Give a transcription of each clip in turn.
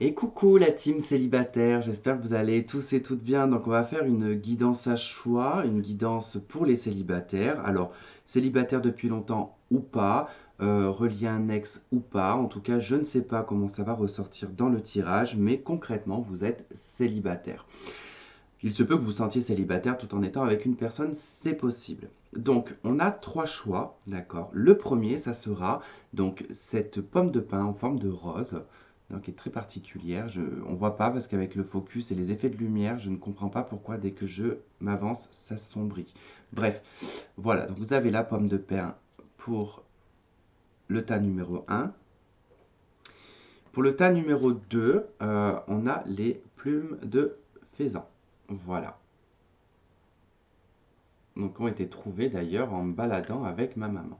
Et coucou la team célibataire, j'espère que vous allez tous et toutes bien. Donc on va faire une guidance à choix, une guidance pour les célibataires. Alors, célibataire depuis longtemps ou pas, relié à un ex ou pas, en tout cas je ne sais pas comment ça va ressortir dans le tirage, mais concrètement vous êtes célibataire. Il se peut que vous sentiez célibataire tout en étant avec une personne, c'est possible. Donc, on a trois choix, d'accord. Le premier, ça sera donc cette pomme de pin en forme de rose, donc qui est très particulière. On ne voit pas parce qu'avec le focus et les effets de lumière, je ne comprends pas pourquoi dès que je m'avance, ça s'assombrit. Bref, voilà. Donc vous avez la pomme de pin pour le tas numéro un. Pour le tas numéro 2, on a les plumes de faisan. Voilà. Donc ont été trouvées d'ailleurs en me baladant avec ma maman.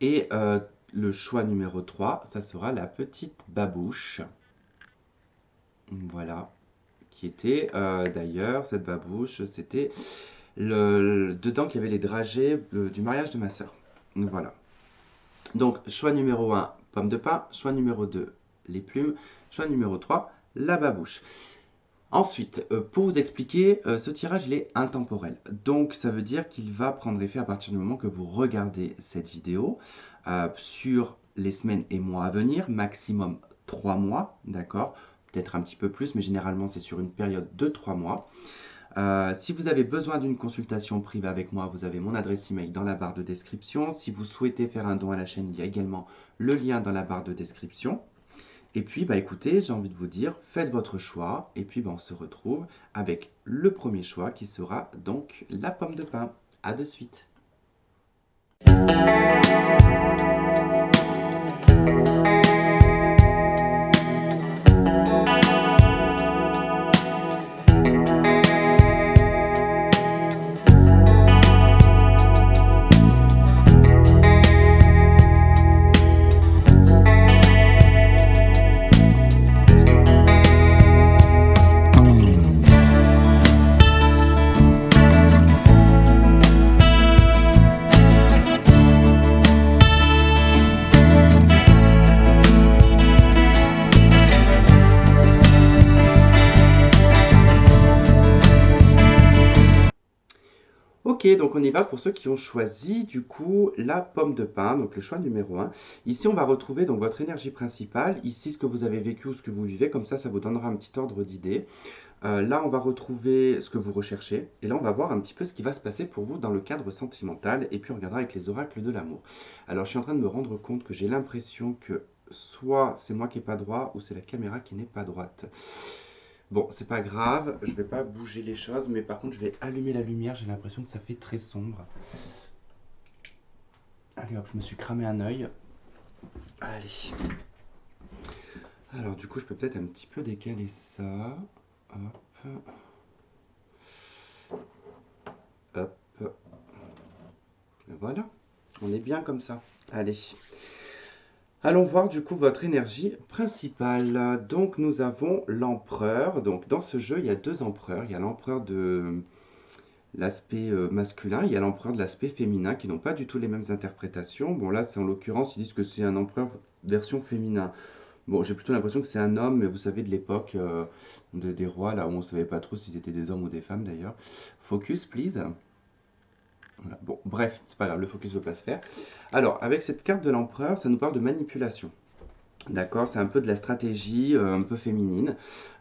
Et le choix numéro 3, ça sera la petite babouche. Voilà. Qui était d'ailleurs, cette babouche, c'était dedans qu'il y avait les dragées du mariage de ma sœur. Voilà. Donc, choix numéro 1, pomme de pin. Choix numéro 2, les plumes. Choix numéro 3, la babouche. Ensuite, pour vous expliquer, ce tirage il est intemporel. Donc ça veut dire qu'il va prendre effet à partir du moment que vous regardez cette vidéo sur les semaines et mois à venir, maximum 3 mois, d'accord? Peut-être un petit peu plus, mais généralement c'est sur une période de 3 mois. Si vous avez besoin d'une consultation privée avec moi, vous avez mon adresse email dans la barre de description. Si vous souhaitez faire un don à la chaîne, il y a également le lien dans la barre de description. Et puis, bah écoutez, j'ai envie de vous dire, faites votre choix. Et puis, bah, on se retrouve avec le premier choix qui sera donc la pomme de pin. À de suite. Ok, donc on y va pour ceux qui ont choisi du coup la pomme de pin, donc le choix numéro 1. Ici, on va retrouver donc votre énergie principale, ici ce que vous avez vécu ou ce que vous vivez, comme ça vous donnera un petit ordre d'idée. Là, on va retrouver ce que vous recherchez, et là, on va voir un petit peu ce qui va se passer pour vous dans le cadre sentimental, et puis on regardera avec les oracles de l'amour. Alors, je suis en train de me rendre compte que j'ai l'impression que soit c'est moi qui n'ai pas droit, ou c'est la caméra qui n'est pas droite. Bon, c'est pas grave, je vais pas bouger les choses, mais par contre, je vais allumer la lumière, j'ai l'impression que ça fait très sombre. Allez hop, je me suis cramé un œil. Allez. Alors, du coup, je peux peut-être un petit peu décaler ça. Hop. Hop. Voilà, on est bien comme ça. Allez. Allons voir du coup votre énergie principale. Donc nous avons l'empereur. Donc dans ce jeu, il y a deux empereurs. Il y a l'empereur de l'aspect masculin, il y a l'empereur de l'aspect féminin qui n'ont pas du tout les mêmes interprétations. Bon là, c'est en l'occurrence, ils disent que c'est un empereur version féminin. Bon, j'ai plutôt l'impression que c'est un homme, mais vous savez, de l'époque des rois, là où on ne savait pas trop s'ils étaient des hommes ou des femmes d'ailleurs. Focus, please. Voilà. Bon, bref, c'est pas grave, le focus ne veut pas se faire. Alors, avec cette carte de l'empereur, ça nous parle de manipulation. D'accord, c'est un peu de la stratégie un peu féminine.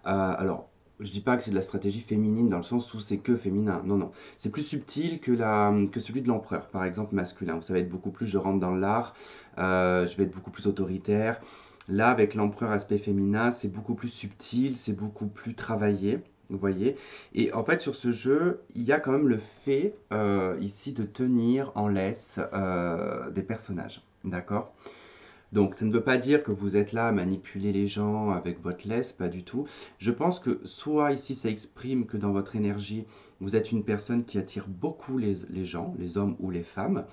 Alors, je dis pas que c'est de la stratégie féminine dans le sens où c'est que féminin. Non, non. C'est plus subtil que celui de l'empereur, par exemple masculin, où ça va être beaucoup plus je rentre dans l'art, je vais être beaucoup plus autoritaire. Là, avec l'empereur aspect féminin, c'est beaucoup plus subtil, c'est beaucoup plus travaillé. Vous voyez? Et en fait, sur ce jeu, il y a quand même le fait ici de tenir en laisse des personnages. D'accord? Donc, ça ne veut pas dire que vous êtes là à manipuler les gens avec votre laisse, pas du tout. Je pense que soit ici, ça exprime que dans votre énergie, vous êtes une personne qui attire beaucoup les gens, les hommes ou les femmes,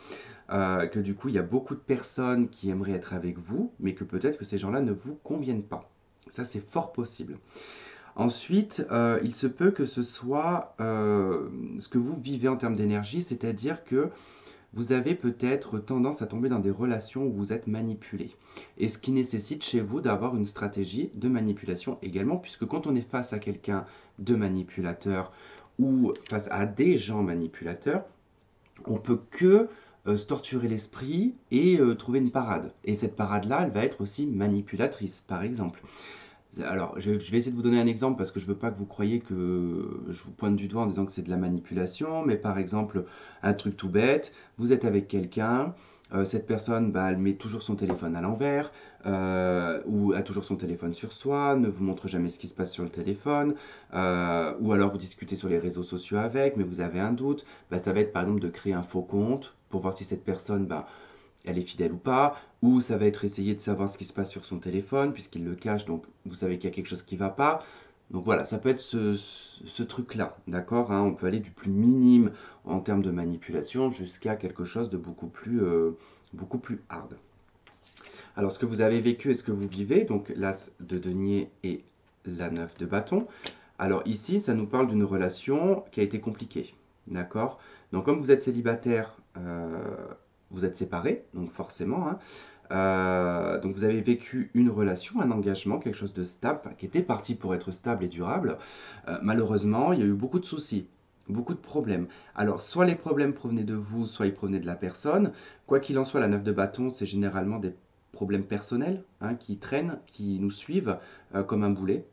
que du coup, il y a beaucoup de personnes qui aimeraient être avec vous, mais que peut-être que ces gens-là ne vous conviennent pas. Ça, c'est fort possible. Ensuite, il se peut que ce soit ce que vous vivez en termes d'énergie, c'est-à-dire que vous avez peut-être tendance à tomber dans des relations où vous êtes manipulé. Et ce qui nécessite chez vous d'avoir une stratégie de manipulation également, puisque quand on est face à quelqu'un de manipulateur ou face à des gens manipulateurs, on peut que se torturer l'esprit et trouver une parade. Et cette parade-là, elle va être aussi manipulatrice, par exemple. Alors, je vais essayer de vous donner un exemple parce que je veux pas que vous croyiez que je vous pointe du doigt en disant que c'est de la manipulation, mais par exemple, un truc tout bête, vous êtes avec quelqu'un, cette personne, bah, elle met toujours son téléphone à l'envers, ou a toujours son téléphone sur soi, ne vous montre jamais ce qui se passe sur le téléphone, ou alors vous discutez sur les réseaux sociaux avec, mais vous avez un doute, bah, ça va être par exemple de créer un faux compte pour voir si cette personne, bah, elle est fidèle ou pas, ou ça va être essayer de savoir ce qui se passe sur son téléphone, puisqu'il le cache, donc vous savez qu'il y a quelque chose qui ne va pas. Donc voilà, ça peut être ce truc-là, d'accord, hein. On peut aller du plus minime en termes de manipulation jusqu'à quelque chose de beaucoup plus hard. Alors ce que vous avez vécu et ce que vous vivez, donc l'as de denier et la 9 de bâton. Alors ici, ça nous parle d'une relation qui a été compliquée, d'accord. Donc comme vous êtes célibataire, vous êtes séparés, donc forcément, hein. Donc vous avez vécu une relation, un engagement, quelque chose de stable, enfin, qui était parti pour être stable et durable. Malheureusement, il y a eu beaucoup de soucis, beaucoup de problèmes. Alors soit les problèmes provenaient de vous, soit ils provenaient de la personne. Quoi qu'il en soit, la 9 de bâton, c'est généralement des problèmes personnels, hein, qui traînent, qui nous suivent comme un boulet,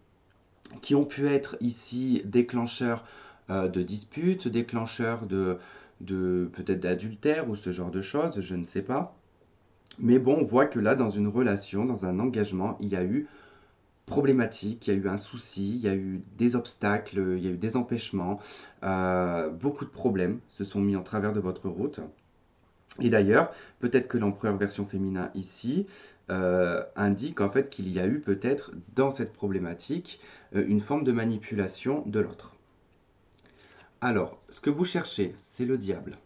qui ont pu être ici déclencheurs de disputes, déclencheurs de peut-être d'adultère ou ce genre de choses, je ne sais pas. Mais bon, on voit que là, dans une relation, dans un engagement, il y a eu problématique, il y a eu un souci, il y a eu des obstacles, il y a eu des empêchements, beaucoup de problèmes se sont mis en travers de votre route. Et d'ailleurs, peut-être que l'empereur version féminin ici indique en fait qu'il y a eu peut-être dans cette problématique une forme de manipulation de l'autre. Alors, ce que vous cherchez, c'est le diable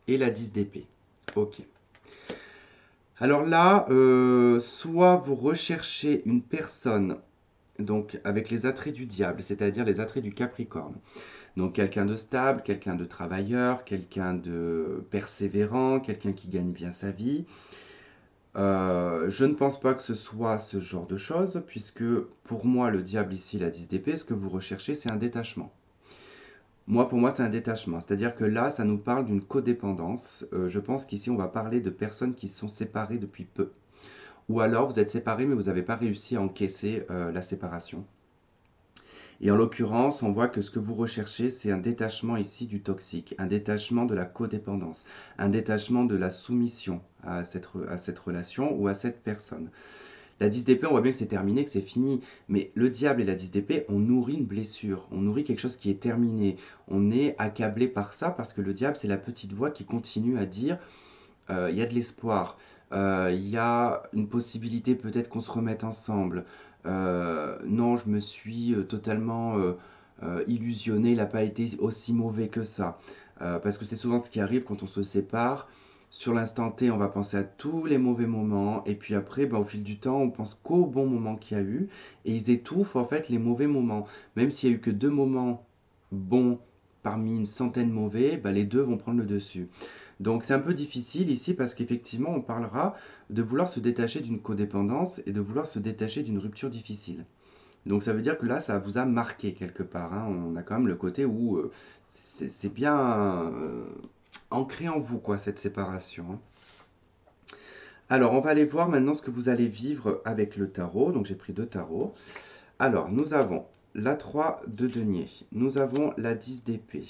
et la 10 d'épée. Ok. Alors là, soit vous recherchez une personne donc avec les attraits du diable, c'est-à-dire les attraits du Capricorne. Donc quelqu'un de stable, quelqu'un de travailleur, quelqu'un de persévérant, quelqu'un qui gagne bien sa vie. Je ne pense pas que ce soit ce genre de choses, puisque pour moi, le diable ici, la 10 d'épée, ce que vous recherchez, c'est un détachement. Moi, pour moi, c'est un détachement. C'est-à-dire que là, ça nous parle d'une codépendance. Je pense qu'ici, on va parler de personnes qui sont séparées depuis peu. Ou alors, vous êtes séparés, mais vous n'avez pas réussi à encaisser la séparation. Et en l'occurrence, on voit que ce que vous recherchez, c'est un détachement ici du toxique, un détachement de la codépendance, un détachement de la soumission à cette relation ou à cette personne. La 10 d'épée, on voit bien que c'est terminé, que c'est fini. Mais le diable et la 10 d'épée, on nourrit une blessure, on nourrit quelque chose qui est terminé. On est accablé par ça parce que le diable, c'est la petite voix qui continue à dire il y a de l'espoir, il y a une possibilité peut-être qu'on se remette ensemble. Non, je me suis totalement illusionné, il n'a pas été aussi mauvais que ça. Parce que c'est souvent ce qui arrive quand on se sépare. Sur l'instant T, on va penser à tous les mauvais moments, et puis après, bah, au fil du temps, on pense qu'aux bons moments qu'il y a eu, et ils étouffent en fait les mauvais moments. Même s'il y a eu que 2 moments bons parmi une centaine mauvais, bah, les deux vont prendre le dessus. Donc c'est un peu difficile ici parce qu'effectivement on parlera de vouloir se détacher d'une codépendance et de vouloir se détacher d'une rupture difficile. Donc ça veut dire que là ça vous a marqué quelque part, hein. On a quand même le côté où c'est bien ancré en vous quoi cette séparation, hein. Alors on va aller voir maintenant ce que vous allez vivre avec le tarot. Donc j'ai pris 2 tarots. Alors nous avons la 3 de denier, nous avons la 10 d'épée,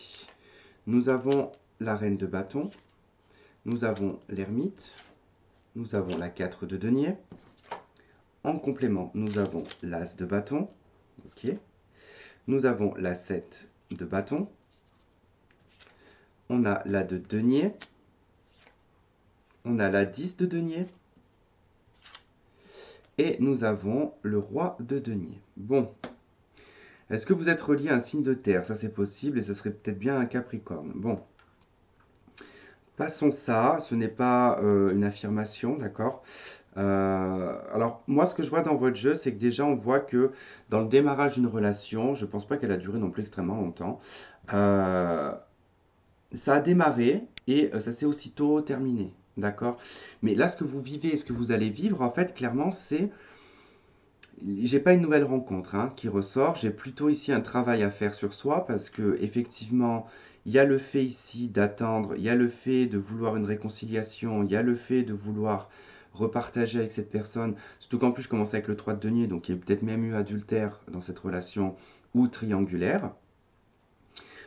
nous avons la reine de bâton, nous avons l'ermite, nous avons la 4 de denier. En complément, nous avons l'as de bâton. Ok. Nous avons la 7 de bâton. On a la de denier. On a la 10 de denier. Et nous avons le roi de denier. Bon. Est-ce que vous êtes relié à un signe de terre? Ça, c'est possible et ça serait peut-être bien un Capricorne. Bon. Passons ça. Ce n'est pas une affirmation, d'accord? Alors, moi, ce que je vois dans votre jeu, c'est que déjà, on voit que dans le démarrage d'une relation, je pense pas qu'elle a duré non plus extrêmement longtemps. euh, ça a démarré et ça s'est aussitôt terminé, d'accord? Mais là, ce que vous vivez, ce que vous allez vivre, en fait, clairement, c'est j'ai pas une nouvelle rencontre hein, qui ressort, j'ai plutôt ici un travail à faire sur soi parce que effectivement, il y a le fait ici d'attendre, il y a le fait de vouloir une réconciliation, il y a le fait de vouloir repartager avec cette personne, surtout qu'en plus je commence avec le 3 de denier, donc il y a peut-être même eu adultère dans cette relation ou triangulaire.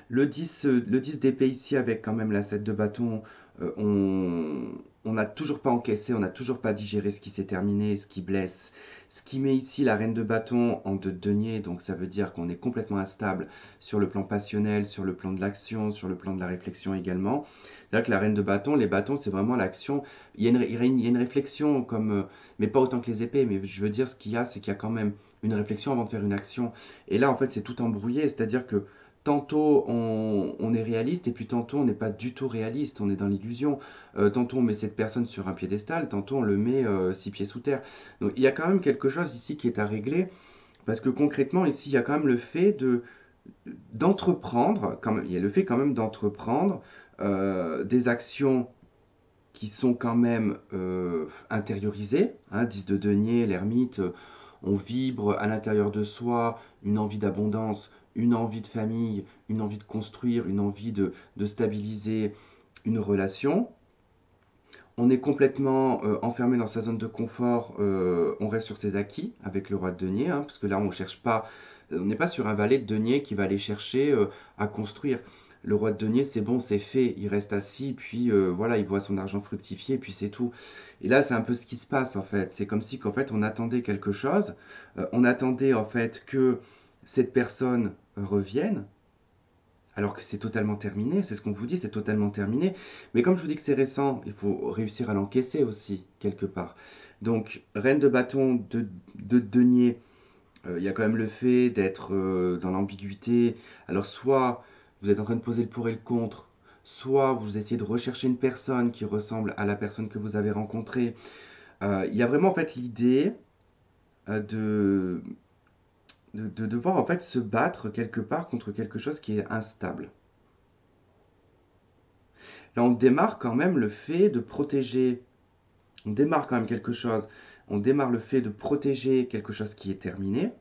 Le 10 d'épée ici avec quand même la 7 de bâton, on n'a toujours pas encaissé, on n'a toujours pas digéré ce qui s'est terminé, ce qui blesse. Ce qui met ici la reine de bâton en 2 de denier, donc ça veut dire qu'on est complètement instable sur le plan passionnel, sur le plan de l'action, sur le plan de la réflexion également. C'est-à-dire que la reine de bâton, les bâtons, c'est vraiment l'action. Il y a une réflexion, comme, mais pas autant que les épées, mais je veux dire, ce qu'il y a, c'est qu'il y a quand même une réflexion avant de faire une action. Et là, en fait, c'est tout embrouillé, c'est-à-dire que tantôt on est réaliste et puis tantôt on n'est pas du tout réaliste, on est dans l'illusion. Tantôt on met cette personne sur un piédestal, tantôt on le met 6 pieds sous terre. Donc il y a quand même quelque chose ici qui est à régler, parce que concrètement ici il y a quand même le fait d'entreprendre, il y a le fait quand même d'entreprendre des actions qui sont quand même intériorisées, hein, 10 de denier, l'ermite, on vibre à l'intérieur de soi une envie d'abondance, une envie de famille, une envie de construire, une envie de stabiliser une relation. On est complètement enfermé dans sa zone de confort, on reste sur ses acquis avec le roi de denier, hein, parce que là on cherche pas, on n'est pas sur un valet de denier qui va aller chercher à construire. Le roi de denier, c'est bon, c'est fait, il reste assis, puis voilà, il voit son argent fructifier, puis c'est tout. Et là, c'est un peu ce qui se passe en fait. C'est comme si qu'en fait on attendait quelque chose, on attendait en fait que cette personne revienne, alors que c'est totalement terminé, c'est ce qu'on vous dit, c'est totalement terminé. Mais comme je vous dis que c'est récent, il faut réussir à l'encaisser aussi, quelque part. Donc, reine de bâton, de denier, il y a quand même le fait d'être dans l'ambiguïté. Alors, soit vous êtes en train de poser le pour et le contre, soit vous essayez de rechercher une personne qui ressemble à la personne que vous avez rencontrée. Il y a vraiment en fait l'idée de, de devoir en fait se battre quelque part contre quelque chose qui est instable. Là, on démarre quand même le fait de protéger, on démarre quand même quelque chose, on démarre le fait de protéger quelque chose qui est terminé,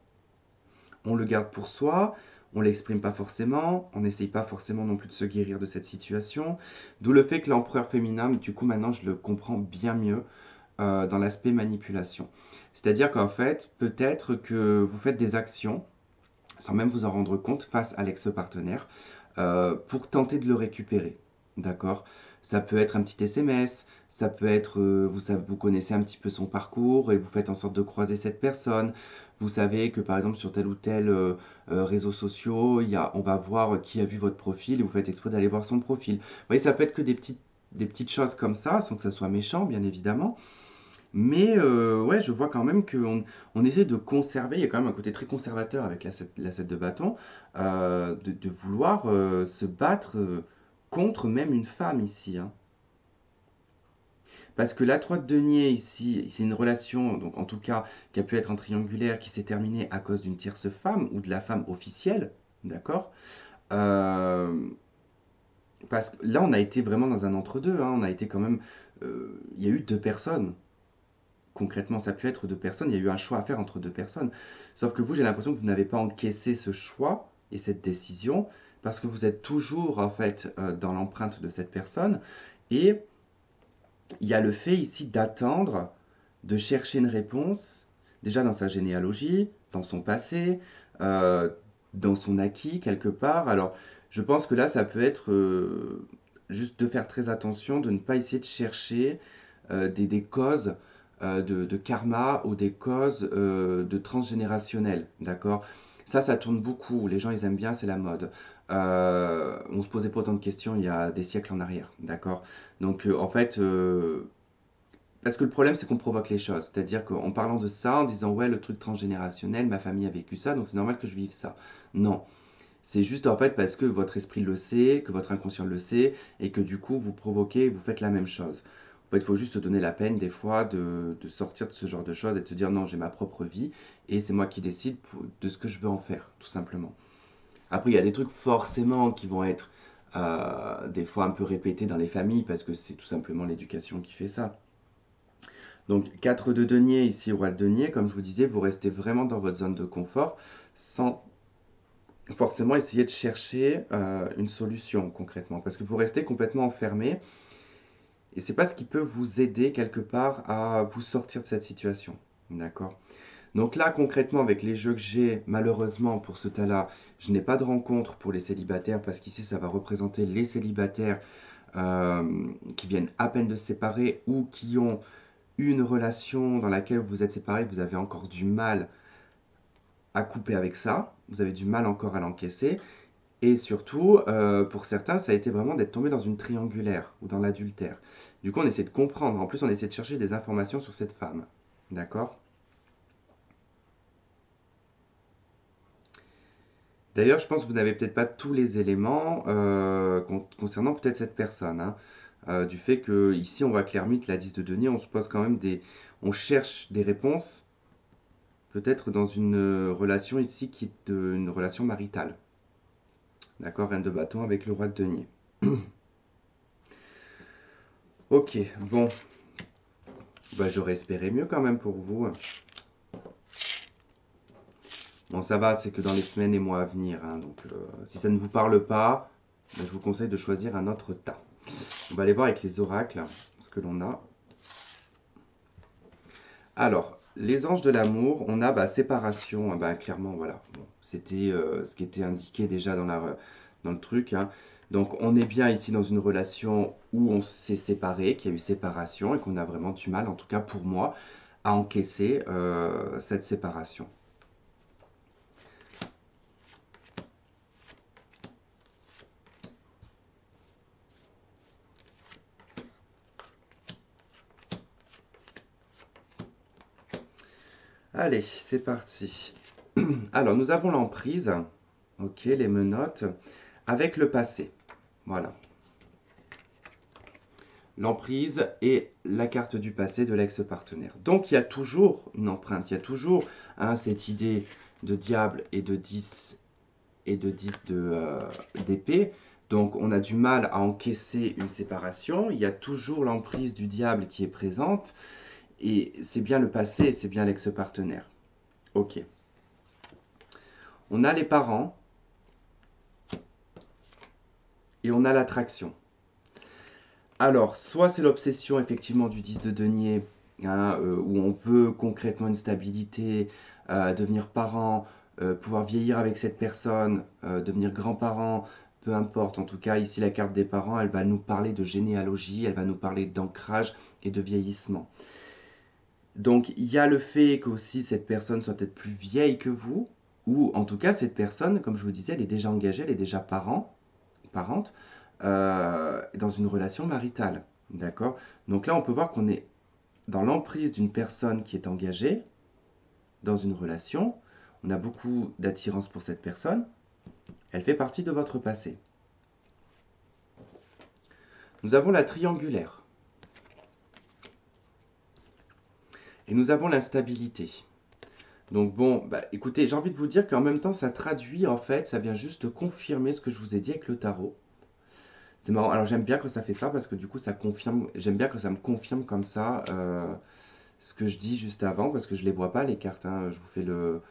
on le garde pour soi, on l'exprime pas forcément, on n'essaye pas forcément non plus de se guérir de cette situation, d'où le fait que l'empereur féminin, du coup maintenant je le comprends bien mieux dans l'aspect manipulation. C'est-à-dire qu'en fait, peut-être que vous faites des actions sans même vous en rendre compte face à l'ex-partenaire pour tenter de le récupérer. D'accord? Ça peut être un petit SMS, ça peut être, vous connaissez un petit peu son parcours et vous faites en sorte de croiser cette personne. Vous savez que par exemple sur tel ou tel réseau social, on va voir qui a vu votre profil et vous faites exprès d'aller voir son profil. Vous voyez, ça peut être que des petites choses comme ça, sans que ça soit méchant, bien évidemment. Mais ouais, je vois quand même qu'on essaie de conserver, il y a quand même un côté très conservateur avec la 7 de bâton, de vouloir se battre contre même une femme ici, hein. Parce que la 3 de denier ici, c'est une relation, donc en tout cas, qui a pu être en triangulaire, qui s'est terminée à cause d'une tierce femme ou de la femme officielle, d'accord? Euh, Parce que là, on a été vraiment dans un entre-deux, hein, on a été quand même, il y a eu deux personnes. Concrètement, ça peut être deux personnes, il y a eu un choix à faire entre deux personnes. Sauf que vous, j'ai l'impression que vous n'avez pas encaissé ce choix et cette décision parce que vous êtes toujours en fait dans l'empreinte de cette personne. Et il y a le fait ici d'attendre, de chercher une réponse, déjà dans sa généalogie, dans son passé, euh, dans son acquis quelque part. Alors, je pense que là, ça peut être juste de faire très attention, de ne pas essayer de chercher des causes de karma ou des causes de transgénérationnel, d'accord? Ça tourne beaucoup. Les gens, ils aiment bien, c'est la mode. On se posait pas autant de questions il y a des siècles en arrière, d'accord? Donc, en fait, parce que le problème, c'est qu'on provoque les choses. C'est-à-dire qu'en parlant de ça, en disant, ouais, le truc transgénérationnel, ma famille a vécu ça, donc c'est normal que je vive ça. Non. C'est juste en fait parce que votre esprit le sait, que votre inconscient le sait, et que du coup vous provoquez, vous faites la même chose. En fait, il faut juste se donner la peine des fois de sortir de ce genre de choses et de se dire non, j'ai ma propre vie et c'est moi qui décide de ce que je veux en faire, tout simplement. Après, il y a des trucs forcément qui vont être des fois un peu répété dans les familles, parce que c'est tout simplement l'éducation qui fait ça. Donc 4 de denier, ici roi de denier, comme je vous disais, vous restez vraiment dans votre zone de confort, sans forcément essayer de chercher une solution concrètement, parce que vous restez complètement enfermé, et c'est pas ce qui peut vous aider quelque part à vous sortir de cette situation. D'accord? Donc là, concrètement, avec les jeux que j'ai, malheureusement pour ce tas-là, je n'ai pas de rencontre pour les célibataires, parce qu'ici, ça va représenter les célibataires qui viennent à peine de se séparer ou qui ont eu une relation dans laquelle vous êtes séparés, vous avez encore du mal à couper avec ça, vous avez du mal encore à l'encaisser. Et surtout, pour certains, ça a été vraiment d'être tombé dans une triangulaire ou dans l'adultère. Du coup, on essaie de comprendre. En plus, on essaie de chercher des informations sur cette femme. D'accord? D'ailleurs, je pense que vous n'avez peut-être pas tous les éléments concernant peut-être cette personne, hein. Du fait que ici, on voit que l'ermite, la 10 de denier, on se pose quand même on cherche des réponses, peut-être dans une relation ici qui est une relation maritale. D'accord? Reine de bâton avec le roi de denier. Ok, bon, bah, j'aurais espéré mieux quand même pour vous. Bon, ça va, c'est que dans les semaines et mois à venir, hein, donc si ça ne vous parle pas, bah, je vous conseille de choisir un autre tas. On va aller voir avec les oracles ce que l'on a. Alors, les anges de l'amour, on a séparation, bah, clairement, voilà. Bon, c'était ce qui était indiqué déjà dans le truc, hein. Donc, on est bien ici dans une relation où on s'est séparé, qu'il y a eu séparation et qu'on a vraiment du mal, en tout cas pour moi, à encaisser cette séparation. Allez, c'est parti. Alors, nous avons l'emprise, ok, les menottes, avec le passé. Voilà. L'emprise et la carte du passé de l'ex-partenaire. Donc, il y a toujours une empreinte, il y a toujours cette idée de diable et de 10 d'épée. Donc, on a du mal à encaisser une séparation. Il y a toujours l'emprise du diable qui est présente. Et c'est bien le passé, c'est bien l'ex-partenaire. Ok. On a les parents et on a l'attraction. Alors, soit c'est l'obsession effectivement du 10 de denier, hein, où on veut concrètement une stabilité, devenir parent, pouvoir vieillir avec cette personne, devenir grand-parent, peu importe. En tout cas, ici, la carte des parents, elle va nous parler de généalogie, elle va nous parler d'ancrage et de vieillissement. Donc, il y a le fait qu'aussi cette personne soit peut-être plus vieille que vous, ou en tout cas, cette personne, comme je vous disais, elle est déjà engagée, elle est déjà parente, dans une relation maritale. D'accord? Donc là, on peut voir qu'on est dans l'emprise d'une personne qui est engagée dans une relation. On a beaucoup d'attirance pour cette personne. Elle fait partie de votre passé. Nous avons la triangulaire. Et nous avons l'instabilité. Donc bon, écoutez, j'ai envie de vous dire qu'en même temps, ça traduit, en fait, ça vient juste confirmer ce que je vous ai dit avec le tarot. C'est marrant. Alors j'aime bien quand ça fait ça parce que du coup ça confirme. J'aime bien quand ça me confirme comme ça ce que je dis juste avant parce que je les vois pas les cartes, hein. Je vous fais le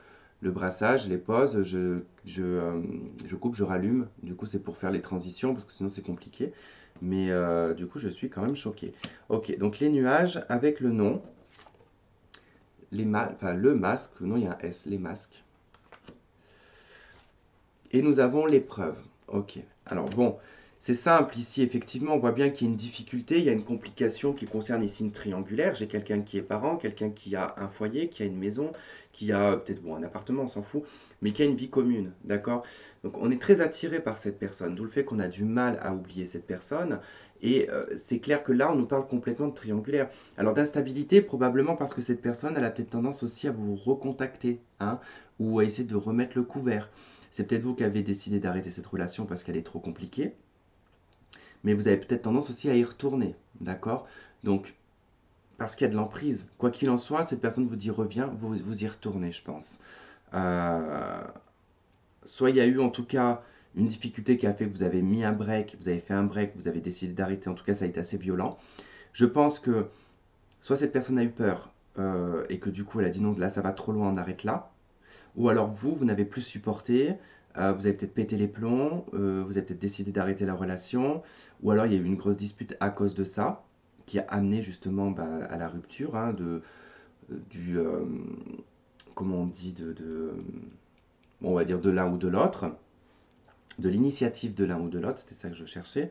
brassage, je les pose, je coupe, je rallume. Du coup c'est pour faire les transitions parce que sinon c'est compliqué. Mais du coup je suis quand même choqué. Ok, donc les nuages avec le nom, enfin le masque, non il y a un S, les masques. Et nous avons l'épreuve. Ok. Alors bon, c'est simple ici, effectivement, on voit bien qu'il y a une difficulté, il y a une complication qui concerne ici une triangulaire. J'ai quelqu'un qui est parent, quelqu'un qui a un foyer, qui a une maison, qui a peut-être un appartement, on s'en fout, mais qui a une vie commune, d'accord? Donc on est très attiré par cette personne, d'où le fait qu'on a du mal à oublier cette personne. Et c'est clair que là, on nous parle complètement de triangulaire. Alors d'instabilité, probablement parce que cette personne, elle a peut-être tendance aussi à vous recontacter, hein, ou à essayer de remettre le couvert. C'est peut-être vous qui avez décidé d'arrêter cette relation parce qu'elle est trop compliquée, mais vous avez peut-être tendance aussi à y retourner, d'accord? Donc, parce qu'il y a de l'emprise. Quoi qu'il en soit, cette personne vous dit reviens, vous y retournez, je pense. Euh, Soit il y a eu en tout cas une difficulté qui a fait que vous avez mis un break, vous avez fait un break, vous avez décidé d'arrêter, en tout cas ça a été assez violent. Je pense que soit cette personne a eu peur et que du coup elle a dit non, là ça va trop loin, on arrête là. Ou alors vous n'avez plus supporté, vous avez peut-être pété les plombs, vous avez peut-être décidé d'arrêter la relation, ou alors il y a eu une grosse dispute à cause de ça, qui a amené justement à la rupture hein, du, comment on dit, bon, on va dire de l'un ou de l'autre, de l'initiative de l'un ou de l'autre, c'était ça que je cherchais.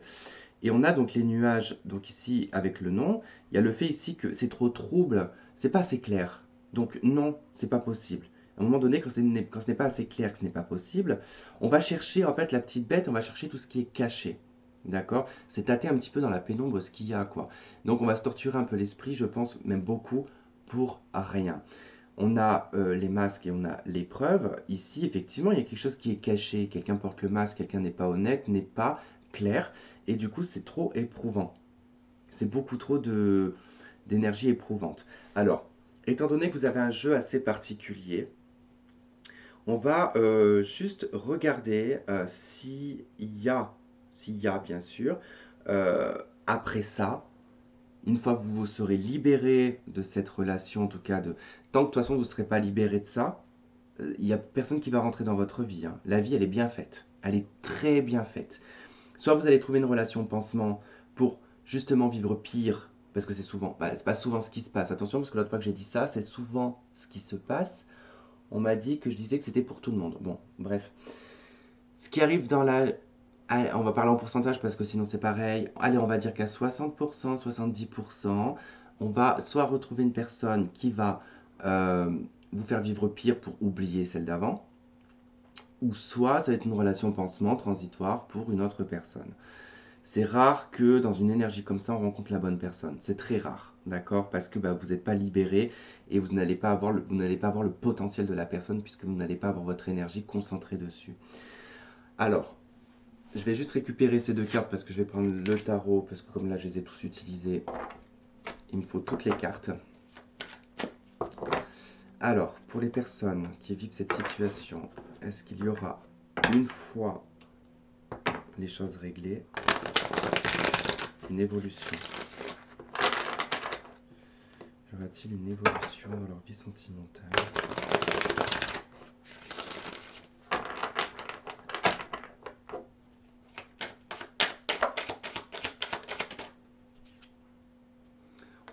Et on a donc les nuages, donc ici avec le nom, il y a le fait ici que c'est trop trouble, c'est pas assez clair. Donc non, c'est pas possible. À un moment donné, quand ce n'est pas assez clair, que ce n'est pas possible, on va chercher en fait la petite bête, on va chercher tout ce qui est caché. D'accord? C'est tâter un petit peu dans la pénombre ce qu'il y a, quoi. Donc on va se torturer un peu l'esprit, je pense, même beaucoup, pour rien. On a les masques et on a les preuves. Ici, effectivement, il y a quelque chose qui est caché. Quelqu'un porte le masque, quelqu'un n'est pas honnête, n'est pas clair. Et du coup, c'est trop éprouvant. C'est beaucoup trop d'énergie éprouvante. Alors, étant donné que vous avez un jeu assez particulier, on va juste regarder s'il y a bien sûr, après ça, une fois que vous vous serez libéré de cette relation, en tout cas, tant que de toute façon vous ne serez pas libéré de ça, il n'y a personne qui va rentrer dans votre vie. Hein. La vie, elle est bien faite. Elle est très bien faite. Soit vous allez trouver une relation pansement pour justement vivre pire, parce que c'est souvent, c'est pas souvent ce qui se passe. Attention, parce que l'autre fois que j'ai dit ça, c'est souvent ce qui se passe. On m'a dit que je disais que c'était pour tout le monde. Bon, bref. Ce qui arrive dans la... Allez, on va parler en pourcentage parce que sinon c'est pareil. Allez, on va dire qu'à 60%, 70%, on va soit retrouver une personne qui va vous faire vivre pire pour oublier celle d'avant, ou soit ça va être une relation pansement transitoire pour une autre personne. C'est rare que dans une énergie comme ça, on rencontre la bonne personne. C'est très rare, d'accord? Parce que vous n'êtes pas libéré et vous n'allez pas avoir le potentiel de la personne puisque vous n'allez pas avoir votre énergie concentrée dessus. Alors, je vais juste récupérer ces deux cartes parce que je vais prendre le tarot parce que comme là, je les ai tous utilisés, il me faut toutes les cartes. Alors, pour les personnes qui vivent cette situation, est-ce qu'il y aura une fois les choses réglées, une évolution? Y aura-t-il une évolution dans leur vie sentimentale?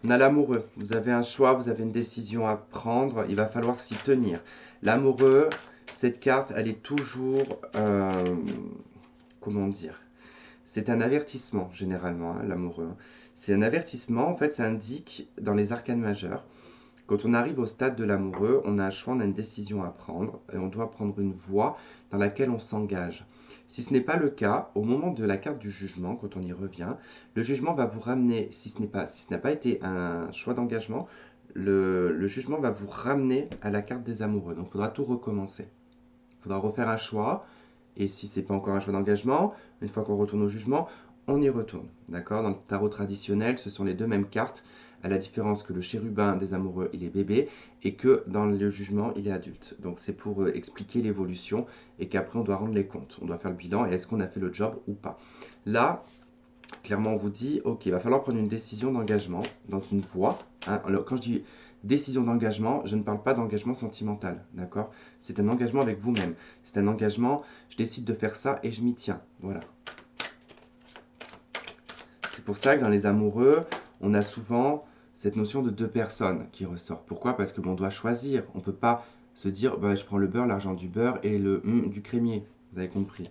On a l'amoureux. Vous avez un choix, vous avez une décision à prendre. Il va falloir s'y tenir. L'amoureux, cette carte, elle est toujours... comment dire? C'est un avertissement, généralement, hein, l'amoureux. C'est un avertissement, en fait, ça indique dans les arcanes majeures. Quand on arrive au stade de l'amoureux, on a un choix, on a une décision à prendre et on doit prendre une voie dans laquelle on s'engage. Si ce n'est pas le cas, au moment de la carte du jugement, quand on y revient, le jugement va vous ramener, si ce n'a pas été un choix d'engagement, le jugement va vous ramener à la carte des amoureux. Donc il faudra tout recommencer. Il faudra refaire un choix. Et si ce n'est pas encore un choix d'engagement, une fois qu'on retourne au jugement, on y retourne. D'accord? Dans le tarot traditionnel, ce sont les deux mêmes cartes, à la différence que le chérubin des amoureux, il est bébé, et que dans le jugement, il est adulte. Donc c'est pour expliquer l'évolution, et qu'après, on doit rendre les comptes. On doit faire le bilan, et est-ce qu'on a fait le job ou pas. Là, clairement, on vous dit, ok, il va falloir prendre une décision d'engagement dans une voie. Hein. Alors, quand je dis décision d'engagement, je ne parle pas d'engagement sentimental, d'accord? C'est un engagement avec vous-même. C'est un engagement, je décide de faire ça et je m'y tiens. Voilà. C'est pour ça que dans les amoureux, on a souvent cette notion de deux personnes qui ressort. Pourquoi? Parce que on doit choisir. On ne peut pas se dire, je prends le beurre, l'argent du beurre et le du crémier. Vous avez compris.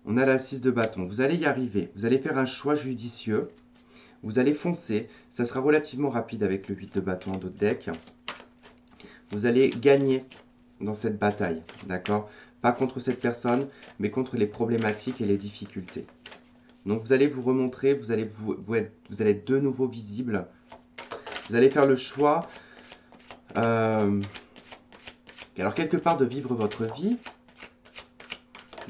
On a la 6 de bâton. Vous allez y arriver. Vous allez faire un choix judicieux. Vous allez foncer. Ça sera relativement rapide avec le 8 de bâton en dos de deck. Vous allez gagner dans cette bataille. D'accord? Pas contre cette personne, mais contre les problématiques et les difficultés. Donc vous allez vous remontrer. Vous allez être de nouveau visible. Vous allez faire le choix. Alors quelque part de vivre votre vie.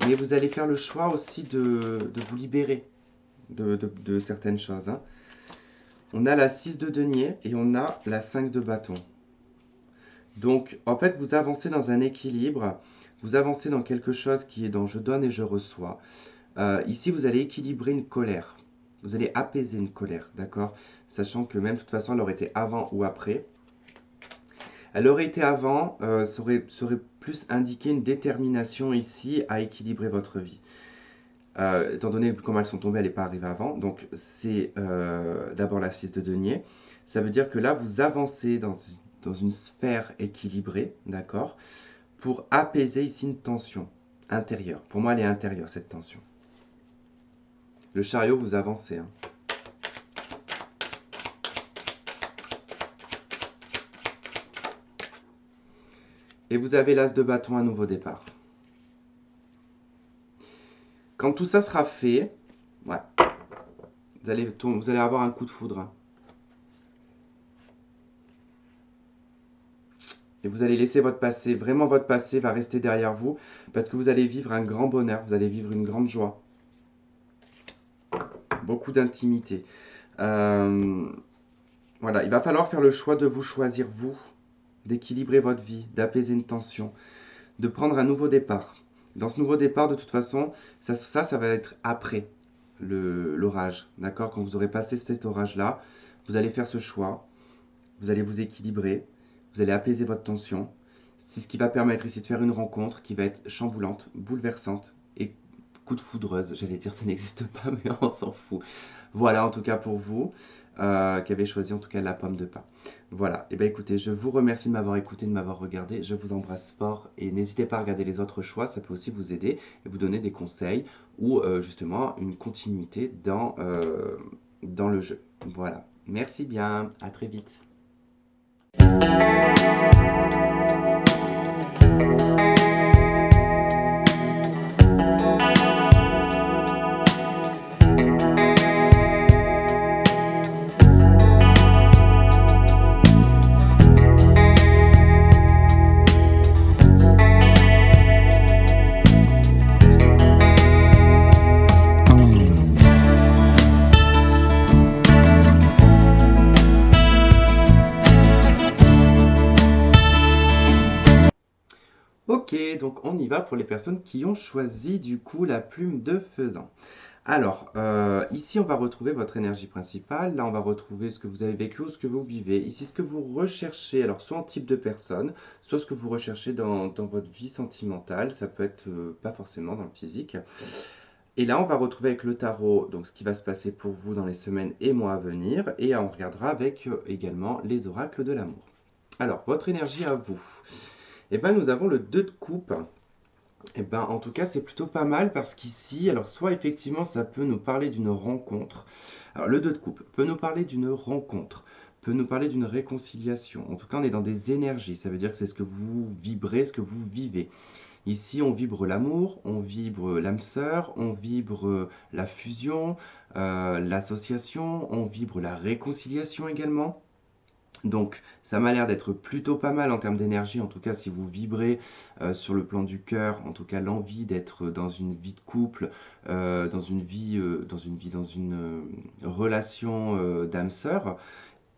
Mais vous allez faire le choix aussi de vous libérer de certaines choses. Hein. On a la 6 de denier et on a la 5 de bâton. Donc, en fait, vous avancez dans un équilibre vous avancez dans quelque chose qui est dans je donne et je reçois. Ici, vous allez équilibrer une colère. Vous allez apaiser une colère, d'accord? Sachant que même, de toute façon, elle aurait été avant ou après. Elle aurait été avant, ça aurait plus indiqué une détermination ici à équilibrer votre vie. Étant donné que comment elles sont tombées, elle n'est pas arrivée avant. Donc, c'est d'abord la 6 de denier. Ça veut dire que là, vous avancez dans une sphère équilibrée, d'accord? Pour apaiser ici une tension intérieure. Pour moi, elle est intérieure, cette tension. Le chariot, vous avancez. Hein. Et vous avez l'as de bâton, un nouveau départ. Quand tout ça sera fait, ouais, vous allez avoir un coup de foudre. Hein. Et vous allez laisser votre passé, vraiment votre passé va rester derrière vous, parce que vous allez vivre un grand bonheur, vous allez vivre une grande joie. Beaucoup d'intimité. Voilà, il va falloir faire le choix de vous choisir, vous, d'équilibrer votre vie, d'apaiser une tension, de prendre un nouveau départ. Dans ce nouveau départ, de toute façon, ça va être après l'orage, d'accord? Quand vous aurez passé cet orage-là, vous allez faire ce choix, vous allez vous équilibrer, vous allez apaiser votre tension. C'est ce qui va permettre ici de faire une rencontre qui va être chamboulante, bouleversante et coup de foudreuse. J'allais dire ça n'existe pas, mais on s'en fout. Voilà en tout cas pour vous qui avez choisi en tout cas la pomme de pin. Voilà, et bien écoutez, je vous remercie de m'avoir écouté, de m'avoir regardé. Je vous embrasse fort et n'hésitez pas à regarder les autres choix, ça peut aussi vous aider et vous donner des conseils ou justement une continuité dans le jeu. Voilà, merci bien, à très vite. Ok, donc on y va pour les personnes qui ont choisi du coup la plume de faisan. Alors, ici on va retrouver votre énergie principale, là on va retrouver ce que vous avez vécu ou ce que vous vivez. Ici ce que vous recherchez, alors soit en type de personne, soit ce que vous recherchez dans votre vie sentimentale, ça peut être pas forcément dans le physique. Et là on va retrouver avec le tarot donc ce qui va se passer pour vous dans les semaines et mois à venir, et on regardera avec également les oracles de l'amour. Alors, votre énergie à vous. Eh bien, nous avons le 2 de coupe. Eh ben, en tout cas, c'est plutôt pas mal parce qu'ici, alors soit effectivement, ça peut nous parler d'une rencontre. Alors, le 2 de coupe peut nous parler d'une rencontre, peut nous parler d'une réconciliation. En tout cas, on est dans des énergies. Ça veut dire que c'est ce que vous vibrez, ce que vous vivez. Ici, on vibre l'amour, on vibre l'âme sœur, on vibre la fusion, l'association, on vibre la réconciliation également. Donc ça m'a l'air d'être plutôt pas mal en termes d'énergie, en tout cas si vous vibrez sur le plan du cœur, en tout cas l'envie d'être dans une vie de couple, dans une relation d'âme sœur,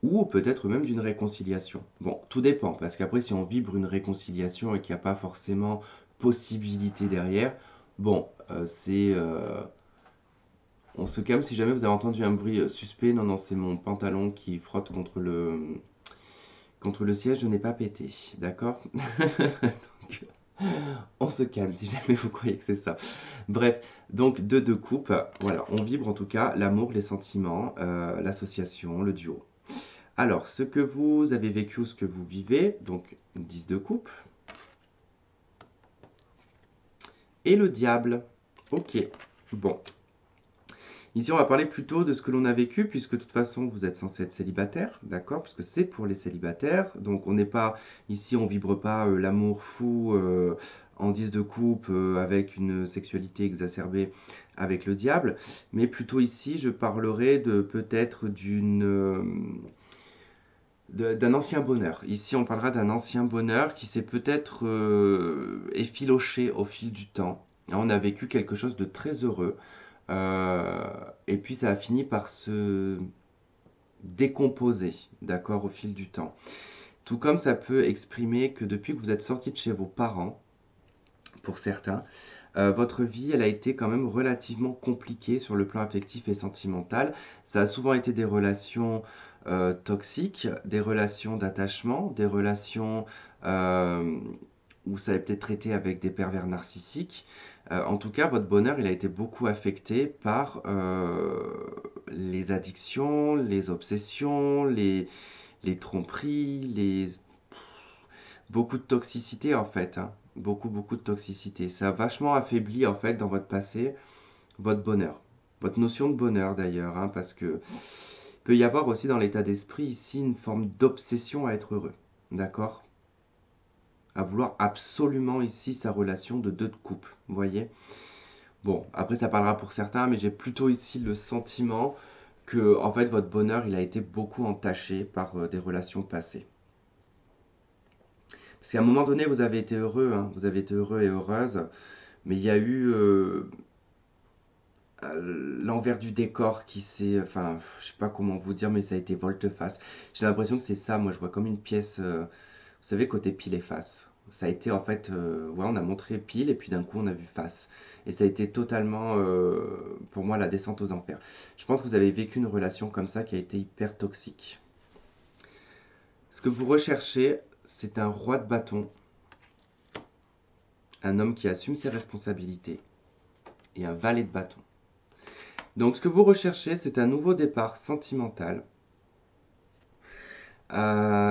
ou peut-être même d'une réconciliation. Bon, tout dépend, parce qu'après si on vibre une réconciliation et qu'il n'y a pas forcément possibilité derrière, bon, on se calme si jamais vous avez entendu un bruit suspect. Non, non, c'est mon pantalon qui frotte contre le siège, je n'ai pas pété, d'accord? Donc, on se calme si jamais vous croyez que c'est ça. Bref, donc deux coupes, voilà, on vibre en tout cas l'amour, les sentiments, l'association, le duo. Alors, ce que vous avez vécu ou ce que vous vivez, donc 10 de coupe. Et le diable. Ok, bon. Ici, on va parler plutôt de ce que l'on a vécu, puisque de toute façon, vous êtes censé être célibataire, d'accord? Puisque c'est pour les célibataires. Donc, on n'est pas, ici, on vibre pas l'amour fou en 10 de coupe avec une sexualité exacerbée avec le diable. Mais plutôt ici, je parlerai de peut-être d'un ancien bonheur. Ici, on parlera d'un ancien bonheur qui s'est peut-être effiloché au fil du temps. On a vécu quelque chose de très heureux. Et puis ça a fini par se décomposer, d'accord, au fil du temps. Tout comme ça peut exprimer que depuis que vous êtes sorti de chez vos parents, pour certains. Votre vie, elle a été quand même relativement compliquée sur le plan affectif et sentimental. Ça a souvent été des relations toxiques, des relations d'attachement, des relations euh, où ça a peut-être été avec des pervers narcissiques. En tout cas, votre bonheur, il a été beaucoup affecté par les addictions, les obsessions, les tromperies, beaucoup de toxicité en fait, hein. Beaucoup de toxicité. Ça a vachement affaibli en fait dans votre passé votre bonheur. Votre notion de bonheur d'ailleurs, hein, parce que il peut y avoir aussi dans l'état d'esprit ici une forme d'obsession à être heureux. D'accord? À vouloir absolument ici sa relation de deux de couple. Vous voyez? Bon, après ça parlera pour certains, mais j'ai plutôt ici le sentiment que en fait votre bonheur il a été beaucoup entaché par des relations passées. Parce qu'à un moment donné, vous avez été heureux, hein, vous avez été heureux et heureuse, mais il y a eu l'envers du décor qui s'est, enfin, je sais pas comment vous dire, mais ça a été volte-face. J'ai l'impression que c'est ça, moi je vois comme une pièce, vous savez, côté pile et face. Ça a été en fait, ouais, on a montré pile et puis d'un coup on a vu face. Et ça a été totalement, pour moi, la descente aux enfers. Je pense que vous avez vécu une relation comme ça qui a été hyper toxique. Ce que vous recherchez, c'est un roi de bâton, un homme qui assume ses responsabilités et un valet de bâton. Donc ce que vous recherchez, c'est un nouveau départ sentimental.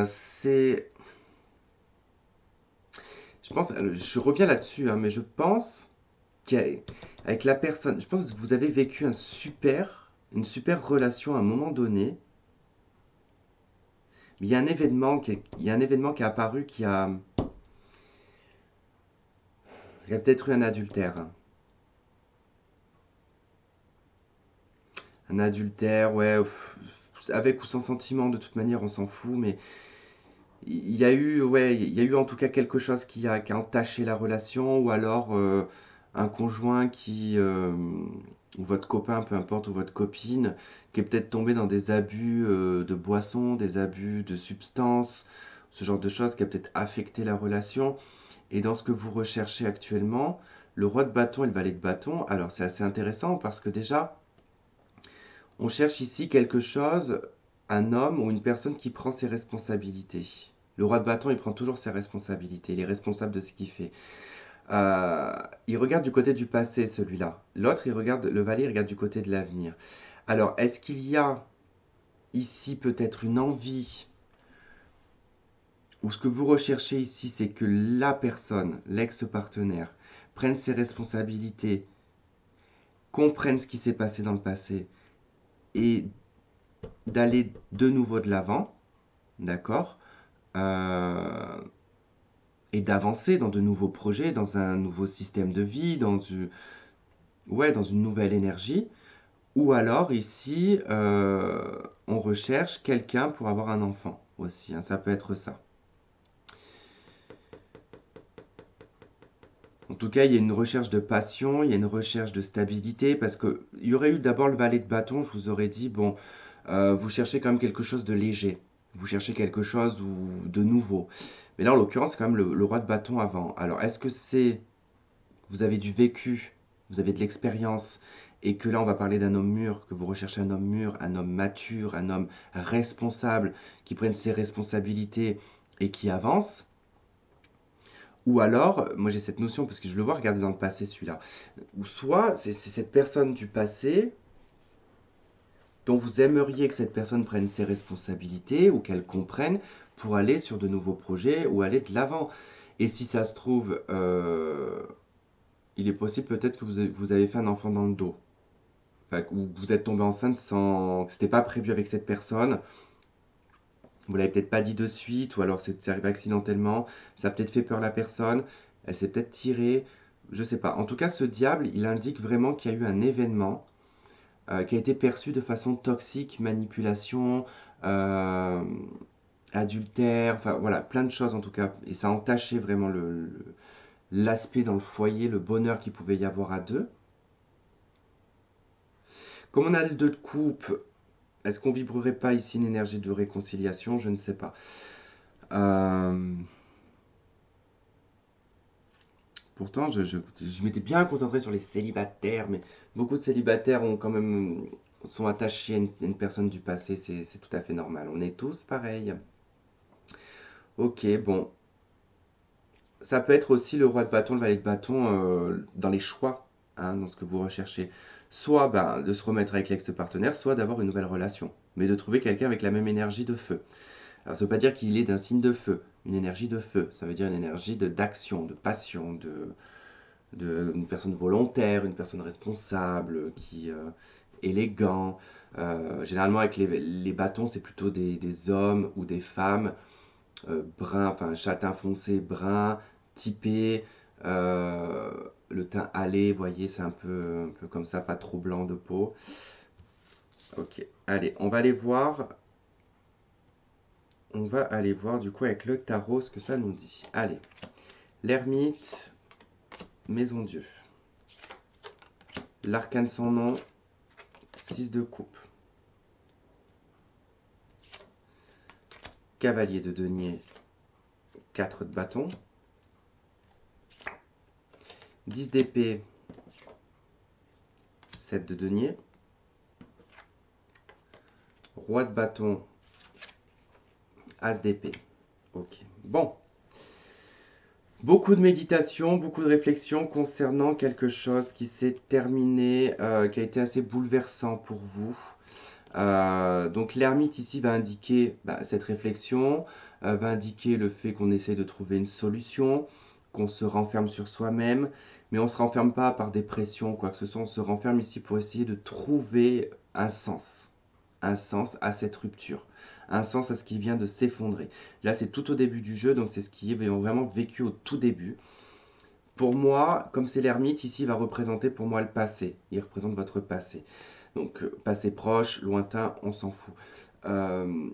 C'est... Je pense, je reviens là-dessus, hein, mais je pense qu'avec la personne, je pense que vous avez vécu une super relation à un moment donné, mais il y a un événement il y a un événement qui est apparu il y a peut-être eu un adultère. Un adultère, ouais, avec ou sans sentiment, de toute manière, on s'en fout, mais il y a eu, ouais, il y a eu en tout cas quelque chose qui a entaché la relation, ou alors un conjoint ou votre copain, peu importe, ou votre copine, qui est peut-être tombé dans des abus de boissons, des abus de substances, ce genre de choses qui a peut-être affecté la relation. Et dans ce que vous recherchez actuellement, le roi de bâton et le valet de bâton, alors c'est assez intéressant parce que déjà, on cherche ici quelque chose, un homme ou une personne qui prend ses responsabilités. Le roi de bâton, il prend toujours ses responsabilités, il est responsable de ce qu'il fait. Il regarde du côté du passé, celui-là. L'autre, le valet, il regarde du côté de l'avenir. Alors, est-ce qu'il y a ici peut-être une envie, ou ce que vous recherchez ici, c'est que la personne, l'ex-partenaire, prenne ses responsabilités, comprenne ce qui s'est passé dans le passé et d'aller de nouveau de l'avant, d'accord? Euh, et d'avancer dans de nouveaux projets, dans un nouveau système de vie, ouais, dans une nouvelle énergie. Ou alors ici, on recherche quelqu'un pour avoir un enfant aussi, hein, ça peut être ça. En tout cas, il y a une recherche de passion, il y a une recherche de stabilité, parce qu'il y aurait eu d'abord le valet de bâton, je vous aurais dit, bon, vous cherchez quand même quelque chose de léger, vous cherchez quelque chose de nouveau. Mais là, en l'occurrence, c'est quand même le roi de bâton avant. Alors, est-ce que vous avez du vécu, vous avez de l'expérience, et que là, on va parler d'un homme mûr, que vous recherchez un homme mûr, un homme mature, un homme responsable, qui prenne ses responsabilités et qui avance? Ou alors, moi j'ai cette notion, parce que je le vois regarder dans le passé celui-là, ou soit c'est cette personne du passé dont vous aimeriez que cette personne prenne ses responsabilités ou qu'elle comprenne pour aller sur de nouveaux projets ou aller de l'avant. Et si ça se trouve, il est possible peut-être que vous avez fait un enfant dans le dos. Enfin, ou que vous êtes tombé enceinte sans que c'était pas prévu avec cette personne. Vous l'avez peut-être pas dit de suite, ou alors c'est arrivé accidentellement. Ça a peut-être fait peur à la personne. Elle s'est peut-être tirée. Je sais pas. En tout cas, ce diable, il indique vraiment qu'il y a eu un événement qui a été perçu de façon toxique, manipulation, euh, adultère, enfin voilà, plein de choses en tout cas. Et ça a entaché vraiment l'aspect dans le foyer, le bonheur qu'il pouvait y avoir à deux. Comme on a le deux de coupe, est-ce qu'on vibrerait pas ici une énergie de réconciliation? Je ne sais pas. Euh, Pourtant, je m'étais bien concentré sur les célibataires, mais beaucoup de célibataires ont quand même, sont attachés à une personne du passé, c'est tout à fait normal. On est tous pareils. Ok, bon. Ça peut être aussi le roi de bâton, le valet de bâton dans les choix, hein, dans ce que vous recherchez. Soit ben, de se remettre avec l'ex-partenaire, soit d'avoir une nouvelle relation. Mais de trouver quelqu'un avec la même énergie de feu. Alors ça ne veut pas dire qu'il est d'un signe de feu, une énergie de feu. Ça veut dire une énergie d'action, de passion, une personne volontaire, une personne responsable, qui élégant. Généralement avec les bâtons, c'est plutôt des hommes ou des femmes brun, enfin châtain foncé, brun, typé, euh, le teint hâlé, vous voyez, c'est un peu comme ça, pas trop blanc de peau. Ok, allez, on va aller voir du coup avec le tarot ce que ça nous dit. Allez, l'ermite, maison Dieu, l'arcane sans nom, 6 de coupe, cavalier de denier, 4 de bâton, 10 d'épée, 7 de denier, roi de bâton, as d'épée. Ok, bon. Beaucoup de méditation, beaucoup de réflexion concernant quelque chose qui s'est terminé, qui a été assez bouleversant pour vous. Donc l'ermite ici va indiquer cette réflexion, va indiquer le fait qu'on essaie de trouver une solution, qu'on se renferme sur soi-même, mais on ne se renferme pas par des pressions ou quoi que ce soit, on se renferme ici pour essayer de trouver un sens à cette rupture, un sens à ce qui vient de s'effondrer. Là c'est tout au début du jeu, donc c'est ce qui est vraiment vécu au tout début. Pour moi, comme c'est l'ermite, ici va représenter pour moi le passé, il représente votre passé. Donc, passé proche, lointain, on s'en fout. Euh,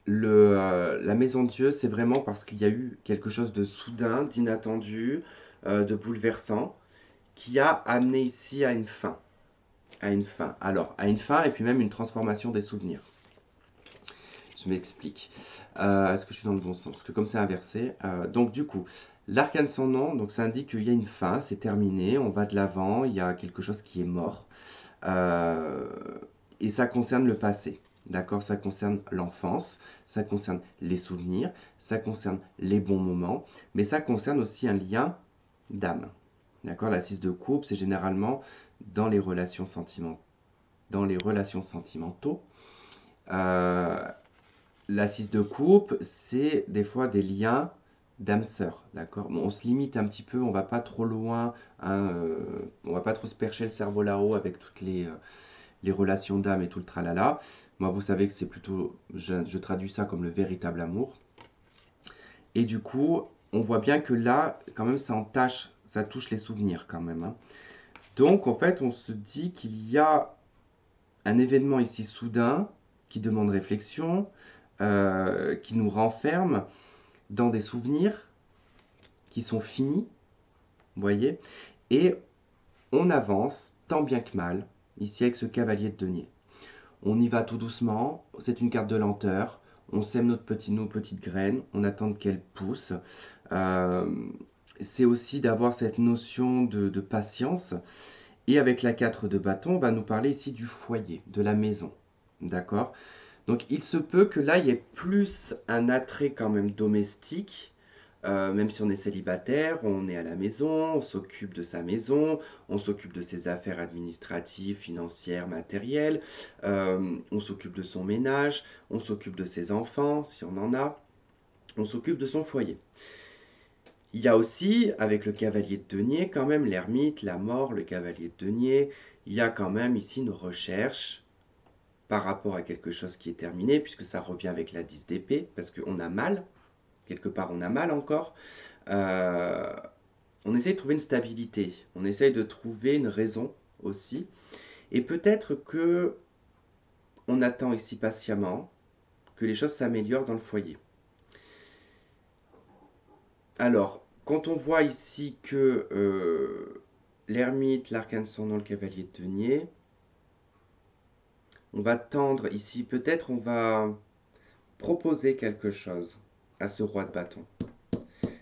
la maison de Dieu, c'est vraiment parce qu'il y a eu quelque chose de soudain, d'inattendu, de bouleversant, qui a amené ici à une fin. À une fin. Alors, à une fin et puis même une transformation des souvenirs. Je m'explique. Est-ce que je suis dans le bon sens? Parce que comme c'est inversé. Donc, du coup, l'arcane sans nom, donc ça indique qu'il y a une fin, c'est terminé, on va de l'avant, il y a quelque chose qui est mort. Euh, et ça concerne le passé. D'accord? Ça concerne l'enfance, ça concerne les souvenirs, ça concerne les bons moments, mais ça concerne aussi un lien d'âme. D'accord? La 6 de coupe, c'est généralement dans les relations sentimentaux. Euh, la 6 de coupe, c'est des fois des liens d'âme sœur, d'accord? Bon, on se limite un petit peu, on va pas trop loin, hein, on va pas trop se percher le cerveau là-haut avec toutes les relations d'âme et tout le tralala. Moi, vous savez que c'est plutôt, je traduis ça comme le véritable amour. Et du coup, on voit bien que là, quand même, ça touche les souvenirs quand même, hein. Donc, en fait, on se dit qu'il y a un événement ici soudain qui demande réflexion, qui nous renferme dans des souvenirs qui sont finis, vous voyez, et on avance tant bien que mal, ici avec ce cavalier de denier. On y va tout doucement, c'est une carte de lenteur, on sème nos petites graines, on attend qu'elles poussent. Euh, c'est aussi d'avoir cette notion de patience. Et avec la 4 de bâton, on va nous parler ici du foyer, de la maison. D'accord? Donc il se peut que là, il y ait plus un attrait quand même domestique. Même si on est célibataire, on est à la maison, on s'occupe de sa maison, on s'occupe de ses affaires administratives, financières, matérielles, on s'occupe de son ménage, on s'occupe de ses enfants, si on en a, on s'occupe de son foyer. Il y a aussi, avec le cavalier de denier, quand même l'ermite, la mort, le cavalier de denier, il y a quand même ici une recherche par rapport à quelque chose qui est terminé, puisque ça revient avec la 10 d'épée, parce qu'on a mal, quelque part on a mal encore. Euh, on essaye de trouver une stabilité, on essaye de trouver une raison aussi, et peut-être que on attend ici patiemment que les choses s'améliorent dans le foyer. Alors, quand on voit ici que l'ermite, l'arcane son nom, le cavalier de denier, on va tendre ici, peut-être on va proposer quelque chose à ce roi de bâton.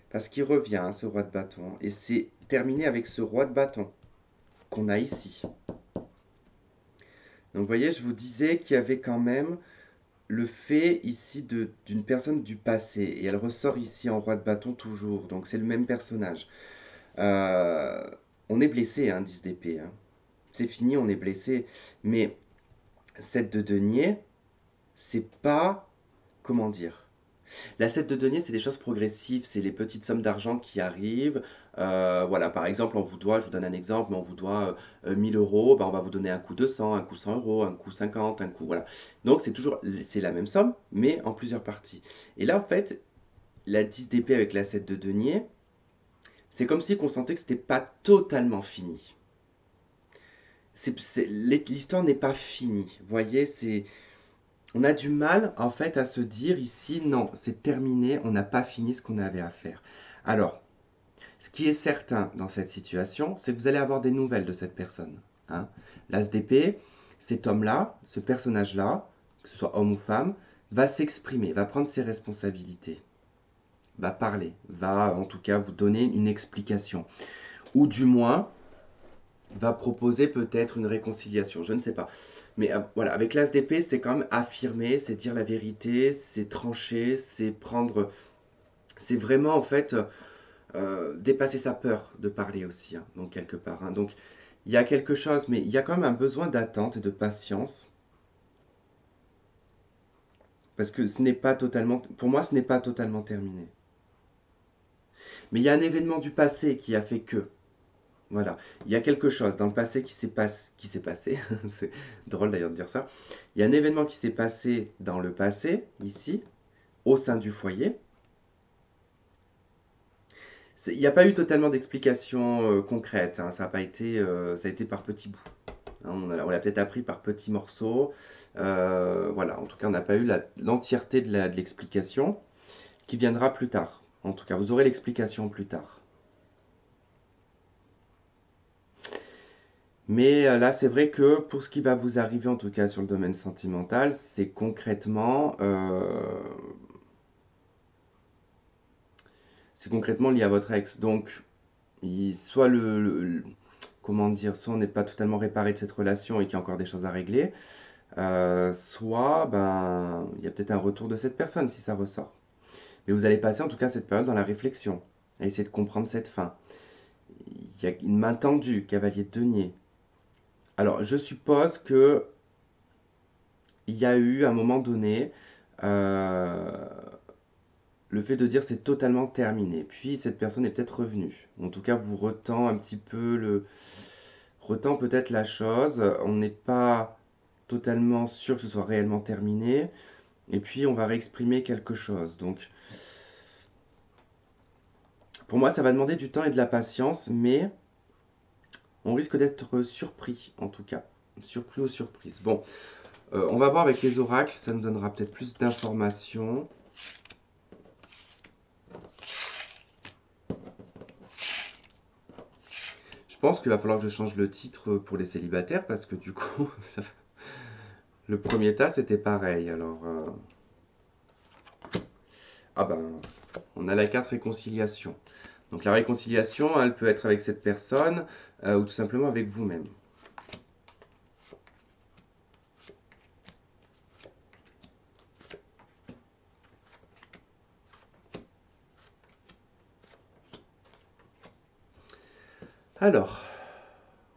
Parce qu'il revient, ce roi de bâton, et c'est terminer avec ce roi de bâton qu'on a ici. Donc vous voyez, je vous disais qu'il y avait quand même le fait ici d'une personne du passé. Et elle ressort ici en roi de bâton toujours. Donc c'est le même personnage. Euh, on est blessé, hein, 10 d'épée. Hein. C'est fini, on est blessé. Mais 7 de denier, c'est pas... Comment dire? La 7 de denier, c'est des choses progressives, c'est les petites sommes d'argent qui arrivent. Voilà, par exemple, on vous doit, je vous donne un exemple, mais on vous doit 1000 euros, ben, on va vous donner un coup 200, un coup 100 euros, un coup 50, un coup, voilà. Donc c'est toujours, c'est la même somme, mais en plusieurs parties. Et là, en fait, la 10 d'épée avec la 7 de denier, c'est comme si on sentait que c'était pas totalement fini. L'histoire n'est pas finie. Vous voyez, on a du mal en fait à se dire ici, non, c'est terminé, on n'a pas fini ce qu'on avait à faire. Alors, ce qui est certain dans cette situation, c'est que vous allez avoir des nouvelles de cette personne. Hein. L'as d'épée, cet homme-là, ce personnage-là, que ce soit homme ou femme, va s'exprimer, va prendre ses responsabilités, va parler, va en tout cas vous donner une explication. Ou du moins, va proposer peut-être une réconciliation, je ne sais pas. Mais voilà, avec l'as d'épée, c'est quand même affirmer, c'est dire la vérité, c'est trancher, c'est prendre... C'est vraiment en fait dépasser sa peur de parler aussi, hein, donc quelque part. Hein. Donc il y a quelque chose, mais il y a quand même un besoin d'attente et de patience. Parce que ce n'est pas totalement... Pour moi, ce n'est pas totalement terminé. Mais il y a un événement du passé qui a fait que... Voilà, il y a quelque chose dans le passé qui s'est passé, c'est drôle d'ailleurs de dire ça. Il y a un événement qui s'est passé dans le passé, ici, au sein du foyer. Il n'y a pas eu totalement d'explication concrète, hein, ça a pas été, ça a été par petits bouts. Hein, on l'a peut-être appris par petits morceaux. Voilà, en tout cas, on n'a pas eu l'entièreté de l'explication qui viendra plus tard. En tout cas, vous aurez l'explication plus tard. Mais là, c'est vrai que pour ce qui va vous arriver, en tout cas sur le domaine sentimental, c'est concrètement lié à votre ex. Donc, soit comment dire, soit on n'est pas totalement réparé de cette relation et qu'il y a encore des choses à régler, soit ben, il y a peut-être un retour de cette personne si ça ressort. Mais vous allez passer en tout cas cette période dans la réflexion, à essayer de comprendre cette fin. Il y a une main tendue, cavalier de denier. Alors, je suppose que il y a eu à un moment donné euh, le fait de dire c'est totalement terminé. Puis cette personne est peut-être revenue. En tout cas, vous retend un petit peu retend peut-être la chose. On n'est pas totalement sûr que ce soit réellement terminé. Et puis on va réexprimer quelque chose. Donc, pour moi, ça va demander du temps et de la patience, mais on risque d'être surpris en tout cas. Surpris ou surprise. Bon, on va voir avec les oracles, ça nous donnera peut-être plus d'informations. Je pense qu'il va falloir que je change le titre pour les célibataires parce que du coup, le premier tas c'était pareil. Alors, ah ben, on a la carte réconciliation. Donc la réconciliation, elle peut être avec cette personne ou tout simplement avec vous-même. Alors,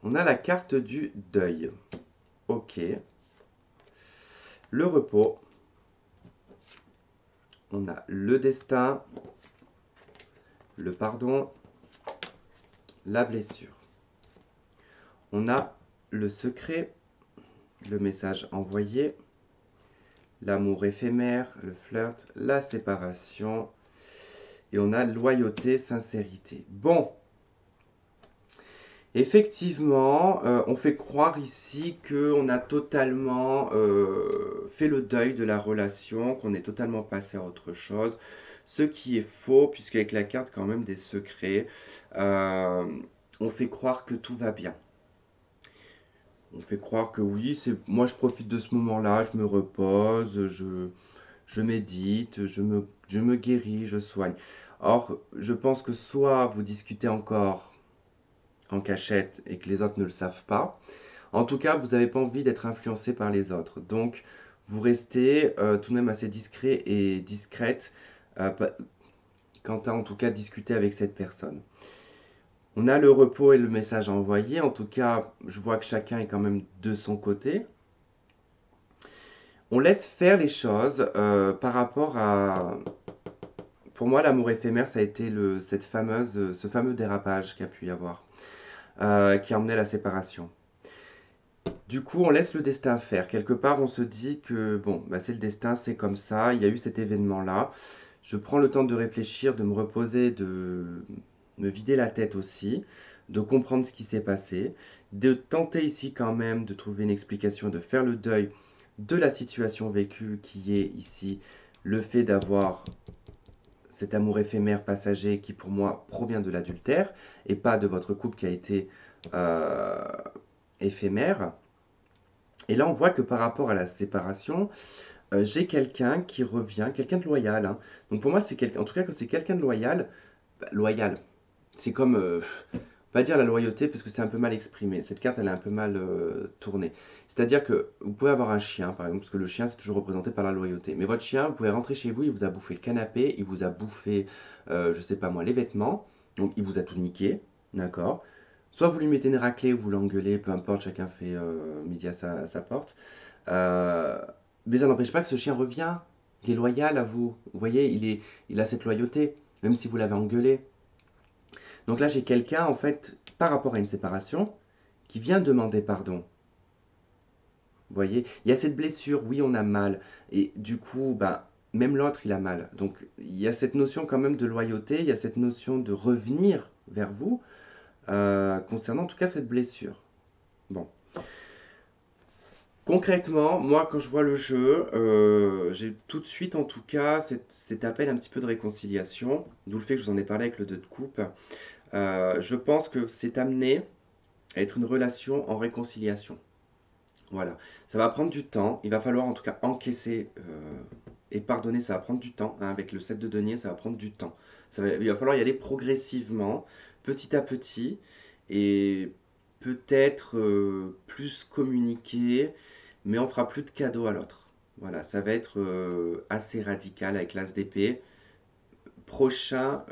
on a la carte du deuil. Ok. Le repos. On a le destin, le pardon, la blessure. On a le secret, le message envoyé, l'amour éphémère, le flirt, la séparation. Et on a loyauté, sincérité. Bon, effectivement, on fait croire ici qu'on a totalement fait le deuil de la relation, qu'on est totalement passé à autre chose. Ce qui est faux, puisqu'avec la carte quand même des secrets, euh, on fait croire que tout va bien. On fait croire que oui, moi je profite de ce moment-là, je me repose, je médite, je me guéris, je soigne. Or, je pense que soit vous discutez encore en cachette et que les autres ne le savent pas. En tout cas, vous n'avez pas envie d'être influencé par les autres. Donc, vous restez tout de même assez discret et discrète quant à, en tout cas, discuter avec cette personne. On a le repos et le message à envoyer. En tout cas, je vois que chacun est quand même de son côté. On laisse faire les choses par rapport à... Pour moi, l'amour éphémère, ça a été ce fameux dérapage qu'il y a pu y avoir, qui a emmené à la séparation. Du coup, on laisse le destin faire. Quelque part, on se dit que, bon, bah, c'est le destin, c'est comme ça, il y a eu cet événement-là. Je prends le temps de réfléchir, de me reposer, de me vider la tête aussi, de comprendre ce qui s'est passé, de tenter ici quand même de trouver une explication, de faire le deuil de la situation vécue qui est ici le fait d'avoir cet amour éphémère passager qui pour moi provient de l'adultère et pas de votre couple qui a été euh, éphémère. Et là on voit que par rapport à la séparation, j'ai quelqu'un qui revient, quelqu'un de loyal, hein. Donc pour moi c'est quelqu'un, en tout cas quand c'est quelqu'un de loyal, loyal, c'est comme, on va dire la loyauté parce que c'est un peu mal exprimé. Cette carte, elle est un peu mal tournée. C'est-à-dire que vous pouvez avoir un chien, par exemple, parce que le chien, c'est toujours représenté par la loyauté. Mais votre chien, vous pouvez rentrer chez vous, il vous a bouffé le canapé, il vous a bouffé, je sais pas moi, les vêtements. Donc, il vous a tout niqué, d'accord? Soit vous lui mettez une raclée ou vous l'engueulez, peu importe, chacun fait midi à sa porte. Euh, mais ça n'empêche pas que ce chien revient. Il est loyal à vous. Vous voyez, il a cette loyauté, même si vous l'avez engueulé. Donc là, j'ai quelqu'un, en fait, par rapport à une séparation, qui vient demander pardon. Vous voyez, il y a cette blessure, oui, on a mal. Et du coup, ben, même l'autre, il a mal. Donc, il y a cette notion quand même de loyauté, il y a cette notion de revenir vers vous, concernant en tout cas cette blessure. Bon. Concrètement, moi, quand je vois le jeu, j'ai tout de suite, en tout cas, cet appel un petit peu de réconciliation, d'où le fait que je vous en ai parlé avec le 2 de coupe. Je pense que c'est amené à être une relation en réconciliation. Voilà, ça va prendre du temps, il va falloir en tout cas encaisser et pardonner, ça va prendre du temps, hein. Avec le 7 de denier, ça va prendre du temps. Il va falloir y aller progressivement, petit à petit, et peut-être plus communiquer, mais on fera plus de cadeaux à l'autre. Voilà, ça va être assez radical avec l'as d'épée. Prochain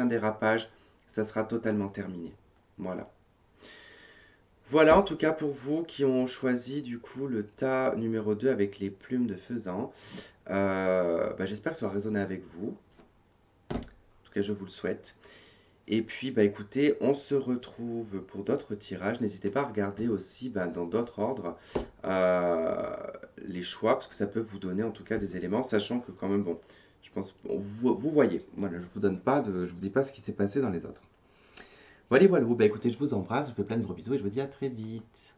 dérapage, ça sera totalement terminé. Voilà. Voilà en tout cas pour vous qui ont choisi du coup le tas numéro 2 avec les plumes de faisan. Bah, j'espère que ça va résonner avec vous. En tout cas, je vous le souhaite. Et puis, bah, écoutez, on se retrouve pour d'autres tirages. N'hésitez pas à regarder aussi bah, dans d'autres ordres les choix, parce que ça peut vous donner en tout cas des éléments, sachant que quand même, bon, je pense, bon, vous voyez, voilà, je vous donne pas je vous dis pas ce qui s'est passé dans les autres. Voilà, voilà, bah, écoutez, je vous embrasse, je vous fais plein de gros bisous et je vous dis à très vite.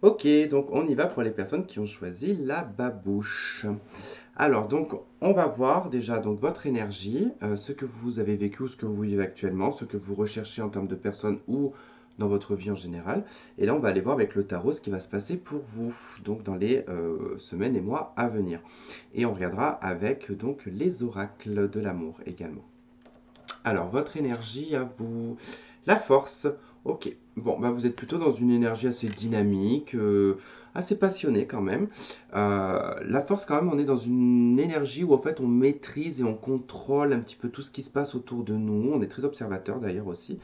Ok, donc on y va pour les personnes qui ont choisi la babouche. Alors, donc, on va voir déjà donc, votre énergie, ce que vous avez vécu ou ce que vous vivez actuellement, ce que vous recherchez en termes de personnes ou dans votre vie en général. Et là, on va aller voir avec le tarot ce qui va se passer pour vous, donc dans les semaines et mois à venir. Et on regardera avec donc les oracles de l'amour également. Alors, votre énergie à vous, la force. Ok, bon, bah vous êtes plutôt dans une énergie assez dynamique, assez passionnée quand même. La force, quand même, on est dans une énergie où en fait on maîtrise et on contrôle un petit peu tout ce qui se passe autour de nous. On est très observateur d'ailleurs aussi.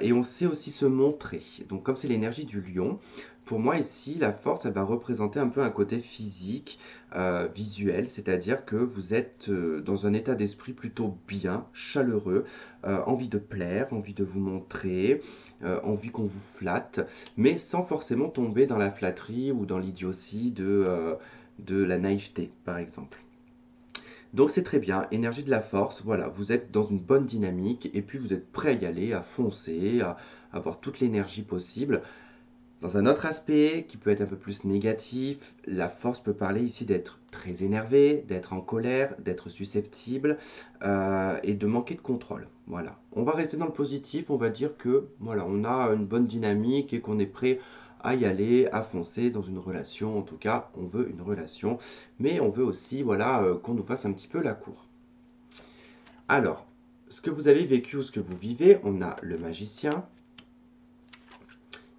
Et on sait aussi se montrer. Donc comme c'est l'énergie du lion, pour moi ici, la force, elle va représenter un peu un côté physique, visuel, c'est-à-dire que vous êtes dans un état d'esprit plutôt bien, chaleureux, envie de plaire, envie de vous montrer, envie qu'on vous flatte, mais sans forcément tomber dans la flatterie ou dans l'idiotie de la naïveté, par exemple. Donc c'est très bien, énergie de la force, voilà, vous êtes dans une bonne dynamique et puis vous êtes prêt à y aller, à foncer, à avoir toute l'énergie possible. Dans un autre aspect qui peut être un peu plus négatif, la force peut parler ici d'être très énervé, d'être en colère, d'être susceptible et de manquer de contrôle. Voilà. On va rester dans le positif, on va dire que voilà, on a une bonne dynamique et qu'on est prêt à y aller, à foncer dans une relation. En tout cas, on veut une relation, mais on veut aussi voilà, qu'on nous fasse un petit peu la cour. Alors, ce que vous avez vécu ou ce que vous vivez, on a le magicien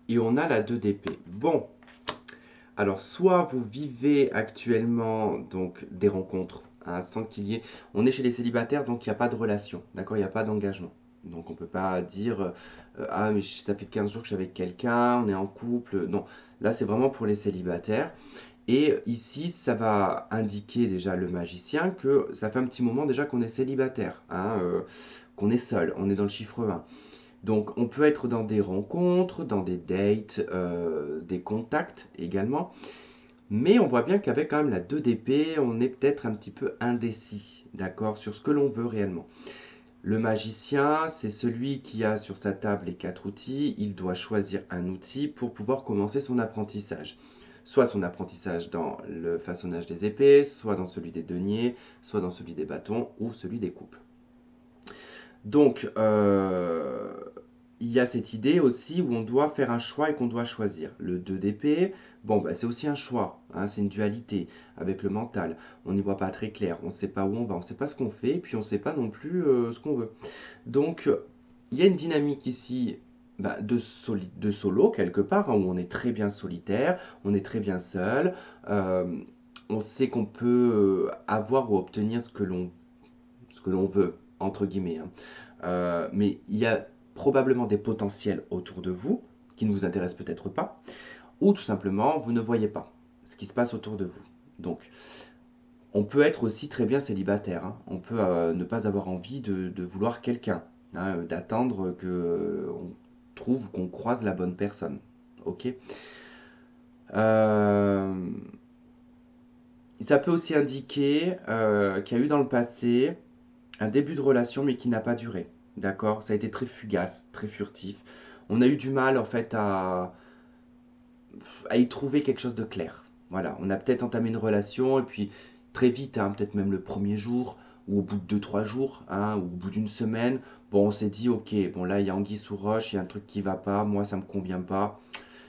et on a la 2 d'épée. Bon, alors, soit vous vivez actuellement donc des rencontres, hein, sans qu'il y ait. On est chez les célibataires, donc il n'y a pas de relation, d'accord? Il n'y a pas d'engagement. Donc on ne peut pas dire ah, mais ça fait 15 jours que je suis avec quelqu'un, on est en couple. Non, là c'est vraiment pour les célibataires. Et ici, ça va indiquer déjà le magicien que ça fait un petit moment déjà qu'on est célibataire, hein, qu'on est seul, on est dans le chiffre 1. Donc on peut être dans des rencontres, dans des dates, des contacts également. Mais on voit bien qu'avec quand même la 2 d'épée, on est peut-être un petit peu indécis, d'accord, sur ce que l'on veut réellement. Le magicien, c'est celui qui a sur sa table les 4 outils. Il doit choisir un outil pour pouvoir commencer son apprentissage. Soit son apprentissage dans le façonnage des épées, soit dans celui des deniers, soit dans celui des bâtons ou celui des coupes. Donc, il y a cette idée aussi où on doit faire un choix et qu'on doit choisir. Le 2 d'épée, bon, bah, c'est aussi un choix, hein, c'est une dualité avec le mental. On n'y voit pas très clair, on ne sait pas où on va, on ne sait pas ce qu'on fait, et puis on ne sait pas non plus ce qu'on veut. Donc, il y a une dynamique ici bah, de solo, quelque part, hein, où on est très bien solitaire, on est très bien seul, euh, on sait qu'on peut avoir ou obtenir ce que l'on veut, entre guillemets, hein. Mais il y a probablement des potentiels autour de vous qui ne vous intéressent peut-être pas, ou tout simplement vous ne voyez pas ce qui se passe autour de vous. Donc, on peut être aussi très bien célibataire, hein. On peut ne pas avoir envie de vouloir quelqu'un, hein, d'attendre que on trouve, qu'on croise la bonne personne. Ok. Euh, Ça peut aussi indiquer qu'il y a eu dans le passé un début de relation mais qui n'a pas duré. D'accord? Ça a été très fugace, très furtif. On a eu du mal en fait à y trouver quelque chose de clair. Voilà, on a peut-être entamé une relation et puis très vite, hein, peut-être même le premier jour ou au bout de 2 3 jours, hein, ou au bout d'une semaine, bon, on s'est dit ok, bon là il y a anguille sous roche, il y a un truc qui va pas, moi ça me convient pas,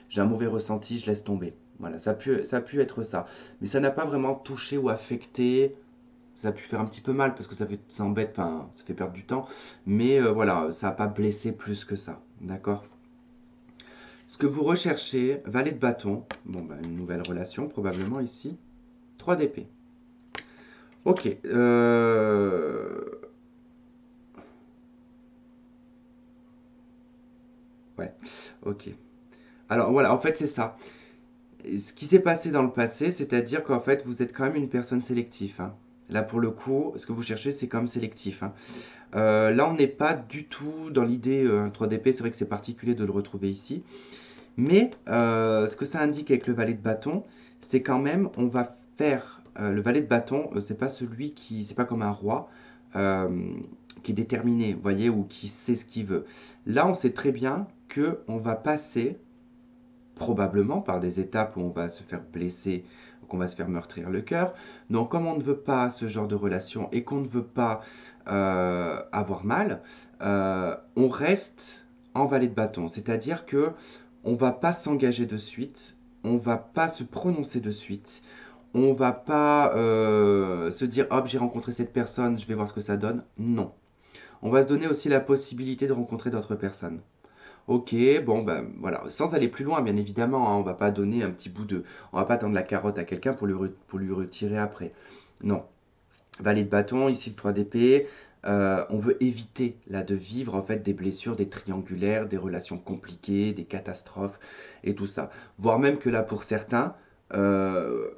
j'ai un mauvais ressenti, je laisse tomber. Voilà, ça a pu être ça. Mais ça n'a pas vraiment touché ou affecté. Ça a pu faire un petit peu mal parce que ça embête, enfin, ça fait perdre du temps. Mais voilà, ça n'a pas blessé plus que ça. D'accord? Ce que vous recherchez, valet de bâton. Bon, bah, une nouvelle relation probablement ici. 3 d'épée. Ok. Ouais, ok. Alors voilà, en fait c'est ça. Ce qui s'est passé dans le passé, c'est-à-dire qu'en fait vous êtes quand même une personne sélective, hein. Là pour le coup, ce que vous cherchez c'est quand même sélectif, hein. Là on n'est pas du tout dans l'idée 3DP, c'est vrai que c'est particulier de le retrouver ici. Mais ce que ça indique avec le valet de bâton, c'est quand même, on va faire le valet de bâton, c'est pas celui qui, c'est pas comme un roi euh, qui est déterminé, vous voyez, ou qui sait ce qu'il veut. Là, on sait très bien que on va passer probablement par des étapes où on va se faire blesser, qu'on va se faire meurtrir le cœur. Donc, comme on ne veut pas ce genre de relation et qu'on ne veut pas avoir mal, on reste en valet de bâton. C'est-à-dire que on va pas s'engager de suite, on va pas se prononcer de suite, on va pas se dire hop j'ai rencontré cette personne, je vais voir ce que ça donne. Non. On va se donner aussi la possibilité de rencontrer d'autres personnes. Ok, bon ben voilà, sans aller plus loin bien évidemment, hein, on va pas donner un petit bout de, on va pas tendre la carotte à quelqu'un pour lui retirer après. Non, valet de bâton, ici le 3 d'épée. On veut éviter là de vivre en fait des blessures, des triangulaires, des relations compliquées, des catastrophes et tout ça. Voire même que là pour certains, euh,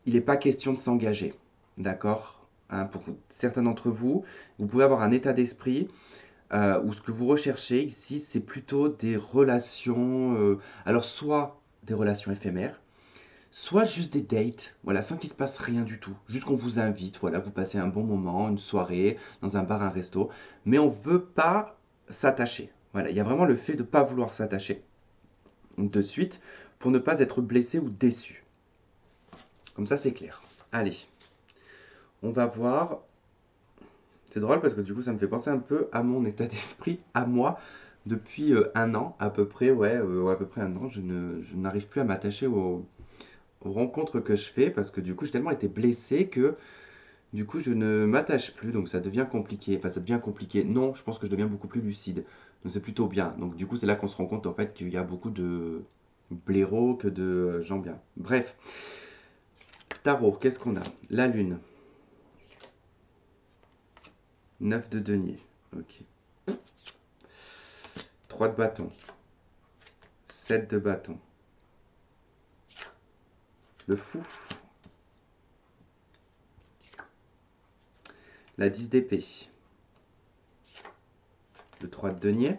il n'est pas question de s'engager. D'accord, hein, pour certains d'entre vous, vous pouvez avoir un état d'esprit où ce que vous recherchez ici, c'est plutôt des relations, alors soit des relations éphémères, soit juste des dates, voilà, sans qu'il se passe rien du tout. Juste qu'on vous invite, voilà, vous passez un bon moment, une soirée, dans un bar, un resto, mais on ne veut pas s'attacher. Voilà, il y a vraiment le fait de ne pas vouloir s'attacher de suite pour ne pas être blessé ou déçu. Comme ça, c'est clair. Allez, on va voir. C'est drôle parce que du coup, ça me fait penser un peu à mon état d'esprit, à moi, depuis un an à peu près, ouais, à peu près un an, je n'arrive plus à m'attacher aux rencontres que je fais parce que du coup, j'ai tellement été blessé que du coup, je ne m'attache plus, donc ça devient compliqué. Enfin, ça devient compliqué. Non, je pense que je deviens beaucoup plus lucide. Donc c'est plutôt bien. Donc du coup, c'est là qu'on se rend compte en fait qu'il y a beaucoup de blaireaux que de gens bien. Bref, tarot, qu'est-ce qu'on a? La lune, 9 de denier. Ok. 3 de bâton, 7 de bâton. Le fou, la 10 d'épée, le 3 de denier,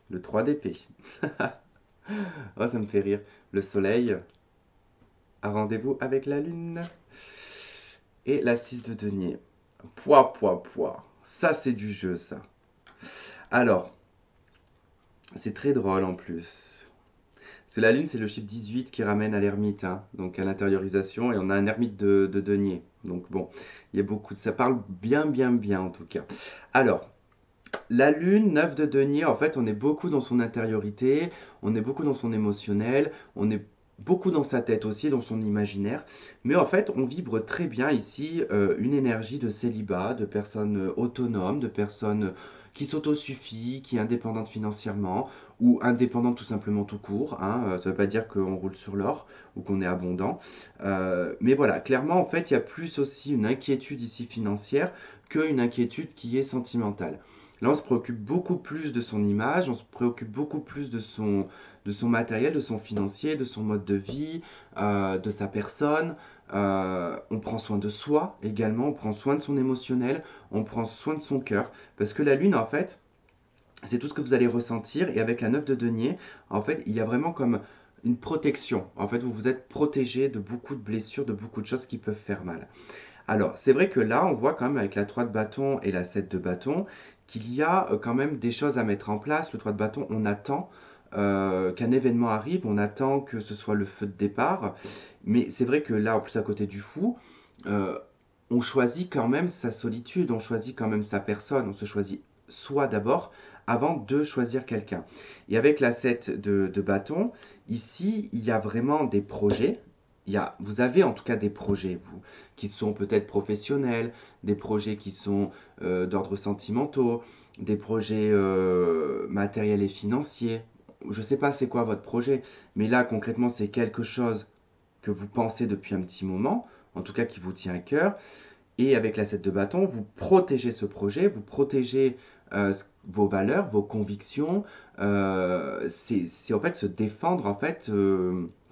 le 3 d'épée. Oh, ça me fait rire. Le soleil, a rendez-vous avec la lune. Et la 6 de denier. Pouah, pouah, pouah. Ça, c'est du jeu, ça. Alors, c'est très drôle en plus. Parce que la lune, c'est le chiffre 18 qui ramène à l'ermite, hein, donc à l'intériorisation, et on a un ermite de denier. Donc bon, il y a beaucoup de... Ça parle bien, bien, bien en tout cas. Alors, la lune, 9 de denier, en fait, on est beaucoup dans son intériorité, on est beaucoup dans son émotionnel, on est beaucoup dans sa tête aussi, dans son imaginaire. Mais en fait, on vibre très bien ici une énergie de célibat, de personnes autonomes, de personnes qui s'autosuffit, qui est indépendante financièrement, ou indépendante tout simplement tout court, hein. Ça ne veut pas dire qu'on roule sur l'or ou qu'on est abondant. Mais voilà, clairement, en fait, il y a plus aussi une inquiétude ici financière qu'une inquiétude qui est sentimentale. Là, on se préoccupe beaucoup plus de son image, on se préoccupe beaucoup plus de son matériel, de son financier, de son mode de vie, de sa personne. On prend soin de soi également, on prend soin de son émotionnel, on prend soin de son cœur. Parce que la lune, en fait, c'est tout ce que vous allez ressentir. Et avec la 9 de denier, en fait, il y a vraiment comme une protection. En fait, vous vous êtes protégé de beaucoup de blessures, de beaucoup de choses qui peuvent faire mal. Alors, c'est vrai que là, on voit quand même avec la 3 de bâton et la 7 de bâton qu'il y a quand même des choses à mettre en place. Le 3 de bâton, on attend qu'un événement arrive, on attend que ce soit le feu de départ. Mais c'est vrai que là, en plus à côté du fou, euh, on choisit quand même sa solitude, on choisit quand même sa personne, on se choisit soi d'abord avant de choisir quelqu'un. Et avec la 7 de bâton, ici, il y a vraiment des projets. Vous avez en tout cas des projets, vous, qui sont peut-être professionnels, des projets qui sont d'ordre sentimentaux, des projets matériels et financiers. Je ne sais pas c'est quoi votre projet, mais là concrètement c'est quelque chose que vous pensez depuis un petit moment, en tout cas qui vous tient à cœur. Et avec la 7 de bâton, vous protégez ce projet, vous protégez vos valeurs, vos convictions. C'est en fait se défendre, en fait,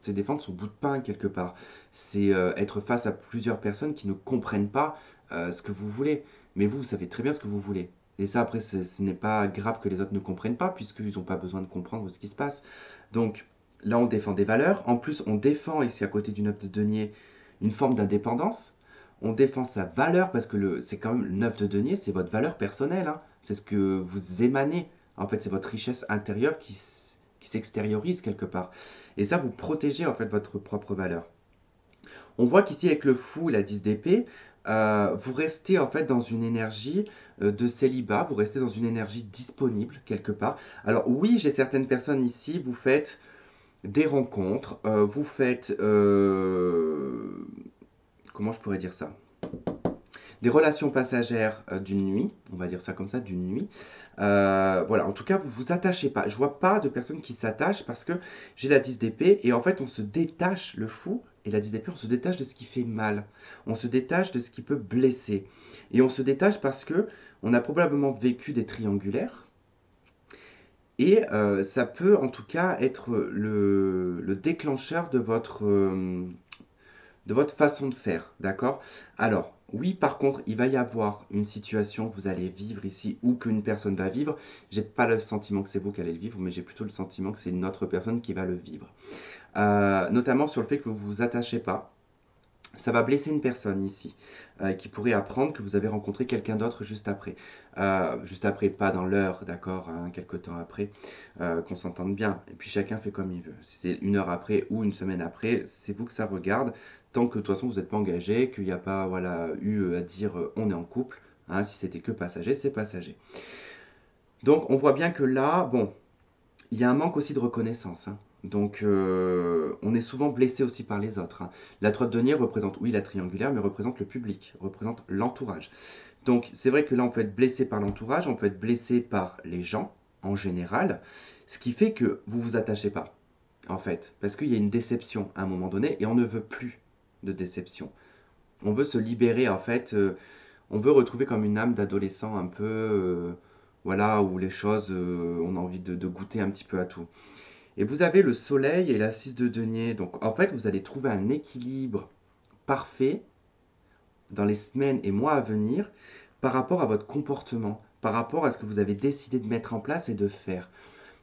c'est défendre son bout de pain quelque part. C'est être face à plusieurs personnes qui ne comprennent pas ce que vous voulez. Mais vous savez très bien ce que vous voulez. Et ça, après, ce n'est pas grave que les autres ne comprennent pas, puisqu'ils n'ont pas besoin de comprendre ce qui se passe. Donc, là, on défend des valeurs. En plus, on défend, ici à côté du 9 de denier, une forme d'indépendance. On défend sa valeur parce que c'est quand même le 9 de denier, c'est votre valeur personnelle, hein. C'est ce que vous émanez. En fait, c'est votre richesse intérieure qui s'extériorise quelque part. Et ça, vous protégez en fait votre propre valeur. On voit qu'ici, avec le fou et la 10 d'épée, vous restez en fait dans une énergie de célibat, vous restez dans une énergie disponible quelque part. Alors oui, j'ai certaines personnes ici, vous faites des rencontres, vous faites... comment je pourrais dire ça? Des relations passagères d'une nuit, on va dire ça comme ça, d'une nuit. Voilà, en tout cas, vous vous attachez pas. Je vois pas de personnes qui s'attachent parce que j'ai la 10 d'épée et en fait, on se détache, le fou et la 10 d'épée, on se détache de ce qui fait mal. On se détache de ce qui peut blesser. Et on se détache parce que on a probablement vécu des triangulaires. Et ça peut en tout cas être le déclencheur de votre façon de faire, d'accord? Alors, oui, par contre, il va y avoir une situation que vous allez vivre ici ou qu'une personne va vivre. J'ai pas le sentiment que c'est vous qui allez le vivre, mais j'ai plutôt le sentiment que c'est une autre personne qui va le vivre. notamment sur le fait que vous ne vous attachez pas. Ça va blesser une personne ici, qui pourrait apprendre que vous avez rencontré quelqu'un d'autre juste après, pas dans l'heure, d'accord, hein, quelque temps après, qu'on s'entende bien. Et puis chacun fait comme il veut. Si c'est une heure après ou une semaine après, c'est vous que ça regarde. Tant que de toute façon vous n'êtes pas engagé, qu'il n'y a pas voilà, eu à dire on est en couple. Hein, si c'était que passager, c'est passager. Donc on voit bien que là, bon, il y a un manque aussi de reconnaissance, hein. Donc, on est souvent blessé aussi par les autres, hein. La trotte de Nier représente, oui, la triangulaire, mais représente le public, représente l'entourage. Donc, c'est vrai que là, on peut être blessé par l'entourage, on peut être blessé par les gens en général, ce qui fait que vous vous attachez pas, en fait, parce qu'il y a une déception à un moment donné et on ne veut plus de déception. On veut se libérer, en fait, on veut retrouver comme une âme d'adolescent un peu, voilà, où les choses, on a envie de goûter un petit peu à tout. Et vous avez le soleil et la 6 de denier. Donc en fait, vous allez trouver un équilibre parfait dans les semaines et mois à venir par rapport à votre comportement, par rapport à ce que vous avez décidé de mettre en place et de faire.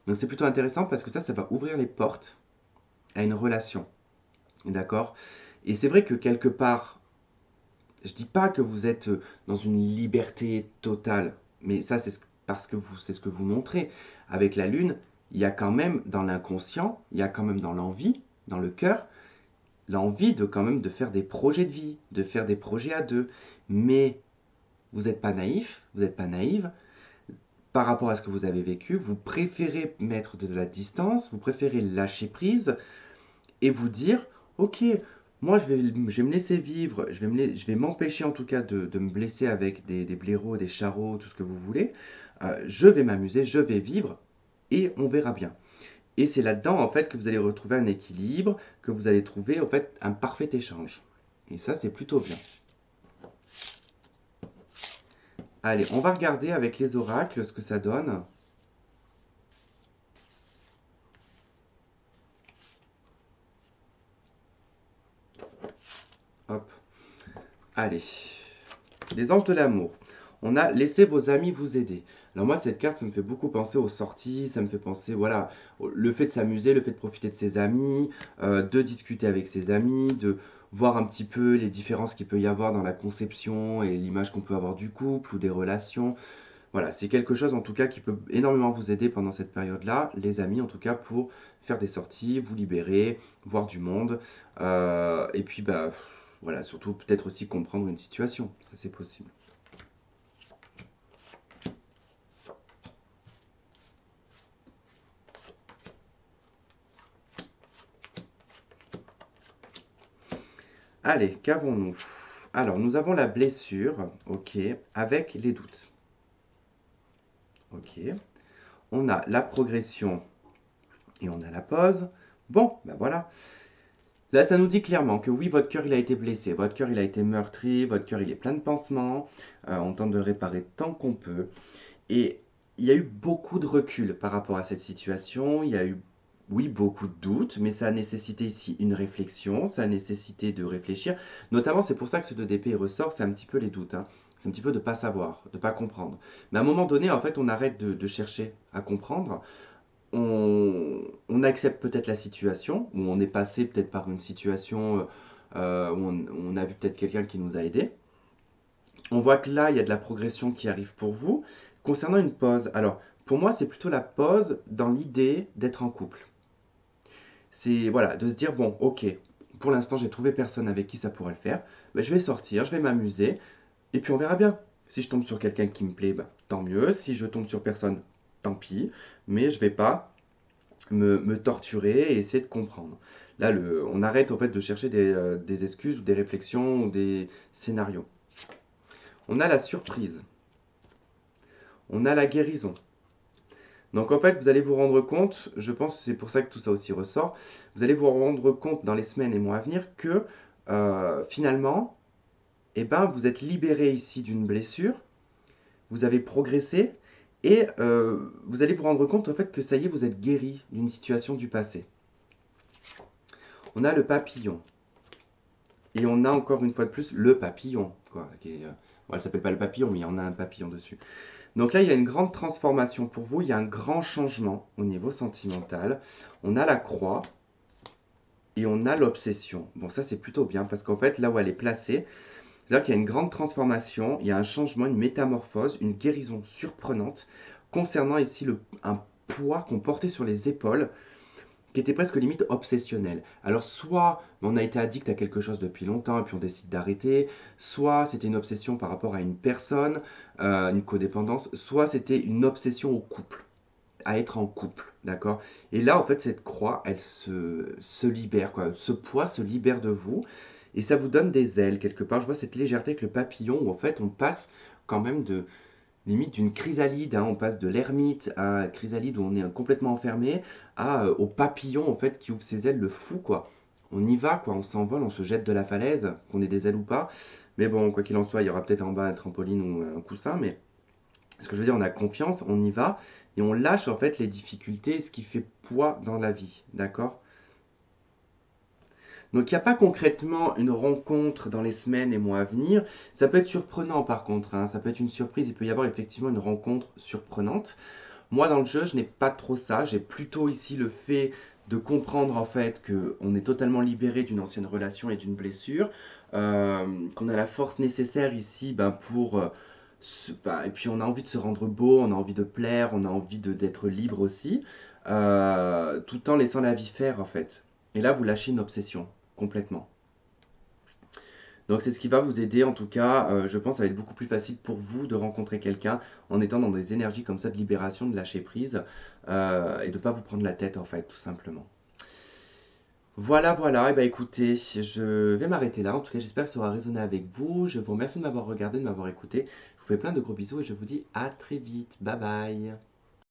Donc c'est plutôt intéressant parce que ça va ouvrir les portes à une relation. D'accord? Et c'est vrai que quelque part, je dis pas que vous êtes dans une liberté totale, mais ça parce que c'est ce que vous montrez. Avec la lune, il y a quand même dans l'inconscient, il y a quand même dans l'envie, dans le cœur, l'envie de quand même de faire des projets de vie, de faire des projets à deux. Mais vous n'êtes pas naïf, vous n'êtes pas naïve par rapport à ce que vous avez vécu. Vous préférez mettre de la distance, vous préférez lâcher prise et vous dire, ok, moi je vais me laisser vivre, je vais m'empêcher en tout cas de me blesser avec des blaireaux, des charreaux, tout ce que vous voulez. Je vais m'amuser, je vais vivre et on verra bien. Et c'est là-dedans en fait que vous allez retrouver un équilibre, que vous allez trouver en fait un parfait échange. Et ça c'est plutôt bien. Allez, on va regarder avec les oracles ce que ça donne. Hop. Allez. Les anges de l'amour. On a laissé vos amis vous aider. Alors moi, cette carte, ça me fait beaucoup penser aux sorties, ça me fait penser, voilà, le fait de s'amuser, le fait de profiter de ses amis, de discuter avec ses amis, de voir un petit peu les différences qu'il peut y avoir dans la conception et l'image qu'on peut avoir du couple ou des relations. Voilà, c'est quelque chose en tout cas qui peut énormément vous aider pendant cette période-là, les amis en tout cas, pour faire des sorties, vous libérer, voir du monde, et puis bah voilà, surtout peut-être aussi comprendre une situation, ça c'est possible. Allez, qu'avons-nous? Alors, nous avons la blessure, ok, avec les doutes. Ok. On a la progression et on a la pause. Bon, ben voilà. Là, ça nous dit clairement que oui, votre cœur, il a été blessé, votre cœur, il a été meurtri, votre cœur, il est plein de pansements. On tente de le réparer tant qu'on peut. Et il y a eu beaucoup de recul par rapport à cette situation. Il y a eu, oui, beaucoup de doutes, mais ça a nécessité ici une réflexion, ça a nécessité de réfléchir. Notamment, c'est pour ça que ce 2 d'épée ressort, c'est un petit peu les doutes, hein. C'est un petit peu de ne pas savoir, de ne pas comprendre. Mais à un moment donné, en fait, on arrête de chercher à comprendre. On accepte peut-être la situation, ou on est passé peut-être par une situation où on a vu peut-être quelqu'un qui nous a aidés. On voit que là, il y a de la progression qui arrive pour vous. Concernant une pause, alors pour moi, c'est plutôt la pause dans l'idée d'être en couple. C'est voilà, de se dire, bon, ok, pour l'instant, j'ai trouvé personne avec qui ça pourrait le faire. Ben, je vais sortir, je vais m'amuser, et puis on verra bien. Si je tombe sur quelqu'un qui me plaît, ben, tant mieux. Si je tombe sur personne, tant pis. Mais je vais pas me torturer et essayer de comprendre. Là, on arrête en fait de chercher des excuses ou des réflexions ou des scénarios. On a la surprise. On a la guérison. Donc en fait, vous allez vous rendre compte, je pense que c'est pour ça que tout ça aussi ressort, vous allez vous rendre compte dans les semaines et mois à venir que finalement, eh ben, vous êtes libéré ici d'une blessure, vous avez progressé et vous allez vous rendre compte en fait que ça y est, vous êtes guéri d'une situation du passé. On a le papillon. Et on a encore une fois de plus le papillon. Quoi, bon, elle ne s'appelle pas le papillon, mais il y en a un papillon dessus. Donc là, il y a une grande transformation pour vous, il y a un grand changement au niveau sentimental. On a la croix. et on a l'obsession. Bon, ça c'est plutôt bien parce qu'en fait, là où elle est placée, c'est-à-dire qu'il y a une grande transformation, il y a un changement, une métamorphose, une guérison surprenante concernant ici un poids qu'on portait sur les épaules qui était presque limite obsessionnel. Alors soit on a été addict à quelque chose depuis longtemps et puis on décide d'arrêter, soit c'était une obsession par rapport à une personne, une codépendance, soit c'était une obsession au couple, à être en couple, d'accord. Et là, en fait, cette croix, elle se libère, quoi. Ce poids se libère de vous et ça vous donne des ailes quelque part. Je vois cette légèreté avec le papillon où en fait on passe quand même de limite d'une chrysalide, hein. On passe de l'ermite à la chrysalide où on est complètement enfermé, au papillon en fait qui ouvre ses ailes, le fou quoi. On y va quoi, on s'envole, on se jette de la falaise, qu'on ait des ailes ou pas. Mais bon, quoi qu'il en soit, il y aura peut-être en bas un trampoline ou un coussin, mais ce que je veux dire, on a confiance, on y va et on lâche en fait les difficultés, ce qui fait poids dans la vie, d'accord. Donc il n'y a pas concrètement une rencontre dans les semaines et mois à venir. Ça peut être surprenant par contre, hein. Ça peut être une surprise, il peut y avoir effectivement une rencontre surprenante. Moi dans le jeu, je n'ai pas trop ça, j'ai plutôt ici le fait de comprendre en fait qu'on est totalement libéré d'une ancienne relation et d'une blessure, qu'on a la force nécessaire ici ben, pour... et puis on a envie de se rendre beau, on a envie de plaire, on a envie d'être libre aussi, tout en laissant la vie faire en fait. Et là, vous lâchez une obsession, complètement. Donc c'est ce qui va vous aider, en tout cas, je pense que ça va être beaucoup plus facile pour vous de rencontrer quelqu'un en étant dans des énergies comme ça de libération, de lâcher prise, et de ne pas vous prendre la tête, en fait, tout simplement. Voilà, voilà, et bah écoutez, je vais m'arrêter là. En tout cas, j'espère que ça aura résonné avec vous. Je vous remercie de m'avoir regardé, de m'avoir écouté. Je vous fais plein de gros bisous et je vous dis à très vite. Bye bye.